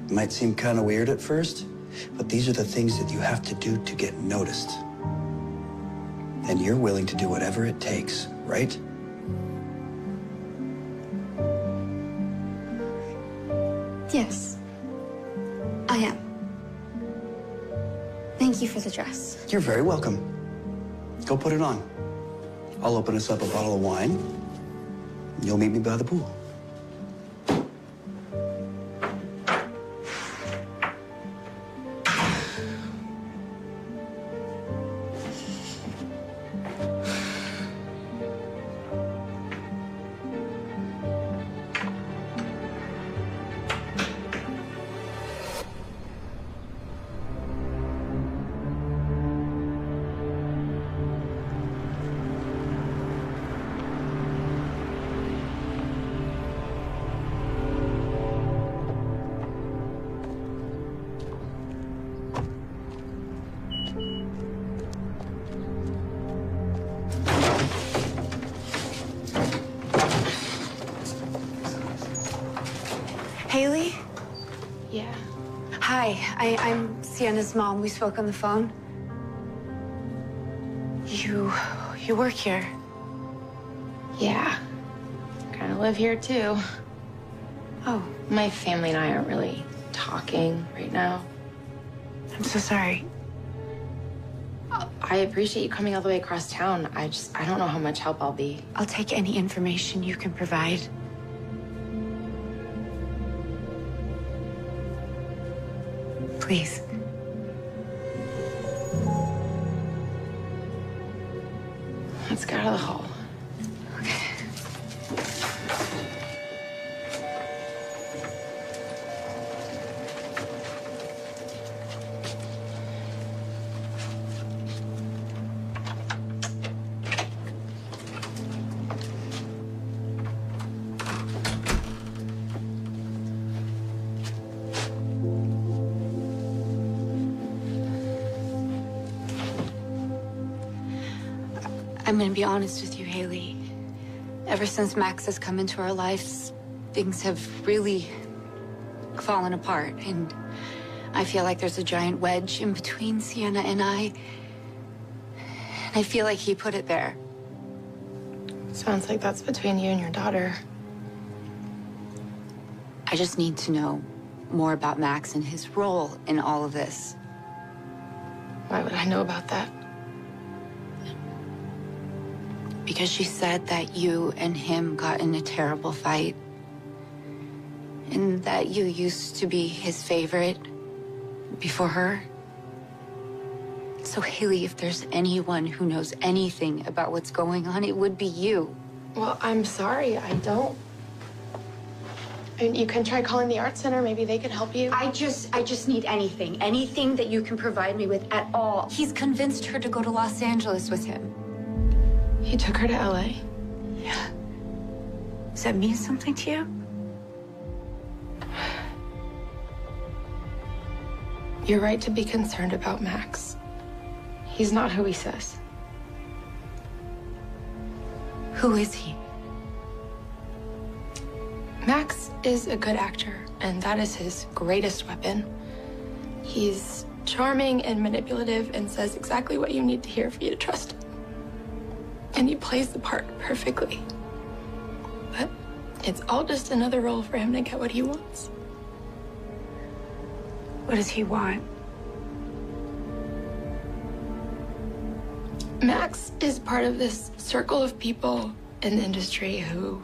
It might seem kind of weird at first, but these are the things that you have to do to get noticed. And you're willing to do whatever it takes, right? Yes, I am. Thank you for the dress. You're very welcome. Go put it on. I'll open us up a bottle of wine. You'll meet me by the pool. Hi, I'm Sienna's mom. We spoke on the phone. You work here? Yeah. Kind of live here, too. Oh. My family and I aren't really talking right now. I'm so sorry. I appreciate you coming all the way across town. I don't know how much help I'll be. I'll take any information you can provide. Please. Let's get out of the hall. I'm gonna be honest with you, Haley. Ever since Max has come into our lives, things have really fallen apart, and I feel like there's a giant wedge in between Sienna and I. And I feel like he put it there. Sounds like that's between you and your daughter. I just need to know more about Max and his role in all of this. Why would I know about that? Because she said that you and him got in a terrible fight. And that you used to be his favorite before her. So, Haley, if there's anyone who knows anything about what's going on, it would be you. Well, I'm sorry, I don't. And you can try calling the art center. Maybe they can help you. I just need anything. Anything that you can provide me with at all. He's convinced her to go to Los Angeles with him. He took her to LA. Yeah. Does that mean something to you? You're right to be concerned about Max. He's not who he says. Who is he? Max is a good actor, and that is his greatest weapon. He's charming and manipulative and says exactly what you need to hear for you to trust him. And he plays the part perfectly. But it's all just another role for him to get what he wants. What does he want? Max is part of this circle of people in the industry who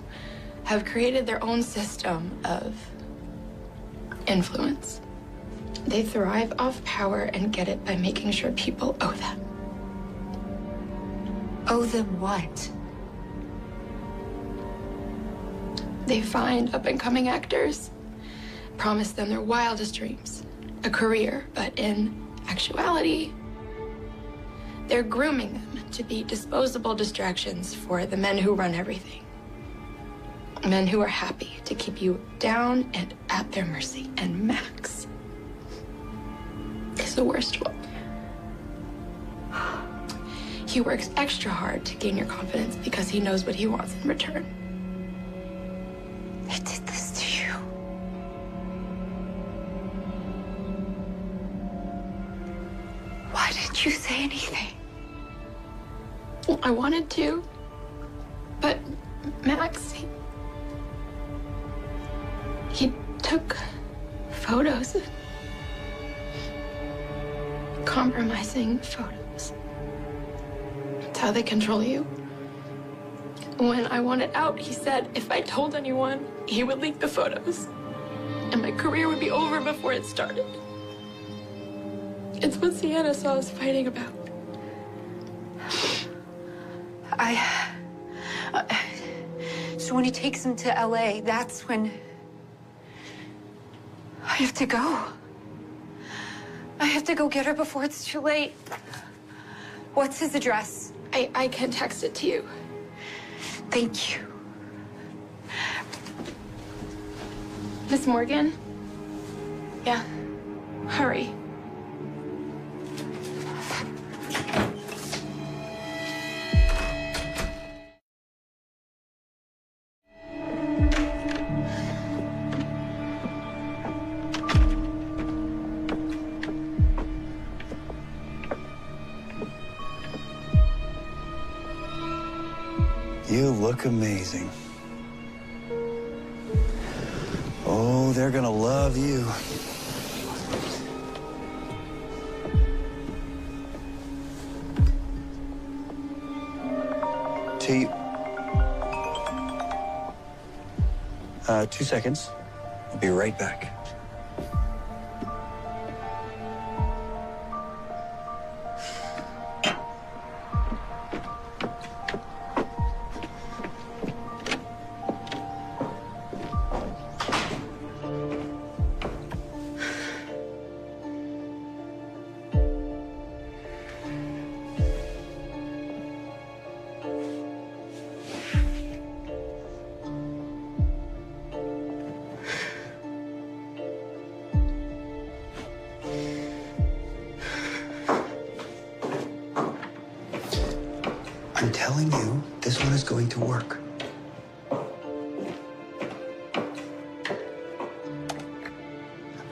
have created their own system of influence. They thrive off power and get it by making sure people owe them. Owe them what? They find up-and-coming actors, promise them their wildest dreams, a career, but in actuality, they're grooming them to be disposable distractions for the men who run everything. Men who are happy to keep you down and at their mercy. And Max is the worst one. He works extra hard to gain your confidence because he knows what he wants in return. They did this to you. Why didn't you say anything? I wanted to, but Max, he took photos, compromising photos. That's how they control you. When I wanted out, he said if I told anyone, he would leak the photos. And my career would be over before it started. It's what Sienna saw us fighting about. So when he takes him to LA, that's when I have to go. I have to go get her before it's too late. What's his address? I can text it to you. Thank you. Miss Morgan? Yeah. Hurry. look amazing. Oh, they're gonna love you. T. 2 seconds. I'll be right back. I'm telling you, this one is going to work.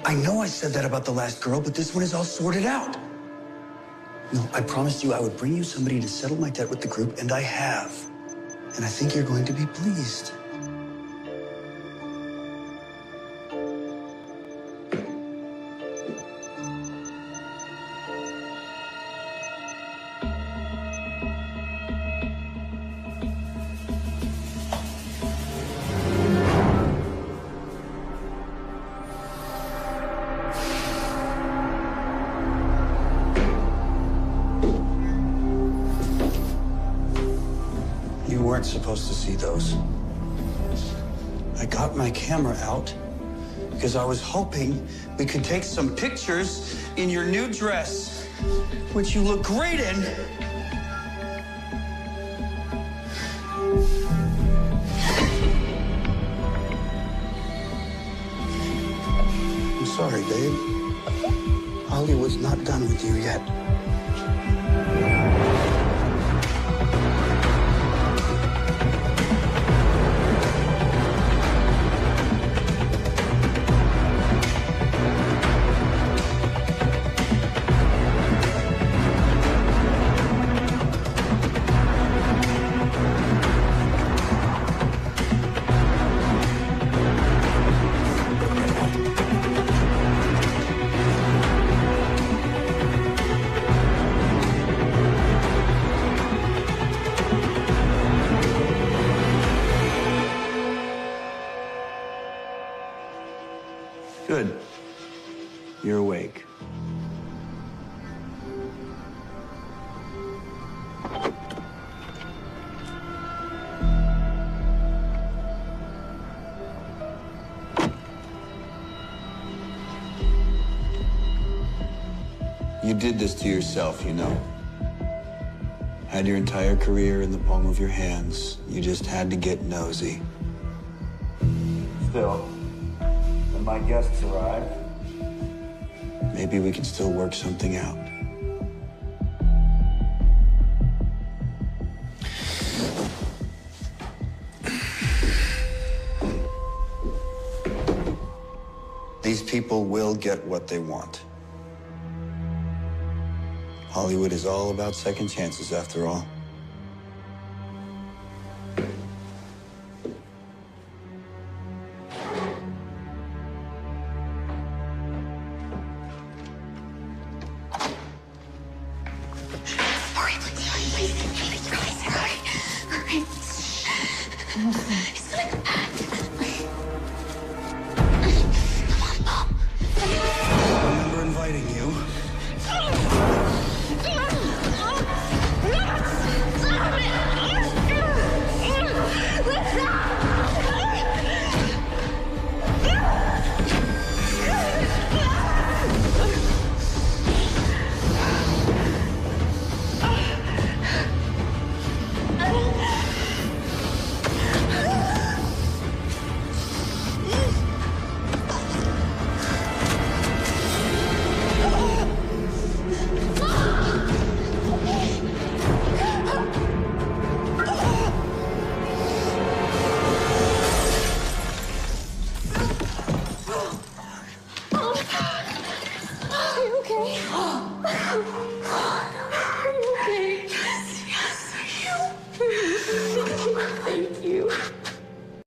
I know I said that about the last girl, but this one is all sorted out. No, I promised you I would bring you somebody to settle my debt with the group, and I have. And I think you're going to be pleased. You weren't supposed to see those. I got my camera out because I was hoping we could take some pictures in your new dress, which you look great in. I'm sorry, babe. Hollywood's not done with you yet. Good. You're awake. You did this to yourself, you know. Had your entire career in the palm of your hands. You just had to get nosy. Still, when my guests arrive, maybe we can still work something out. These people will get what they want. Hollywood is all about second chances, after all. Hurry, please. Hurry, please. Hurry.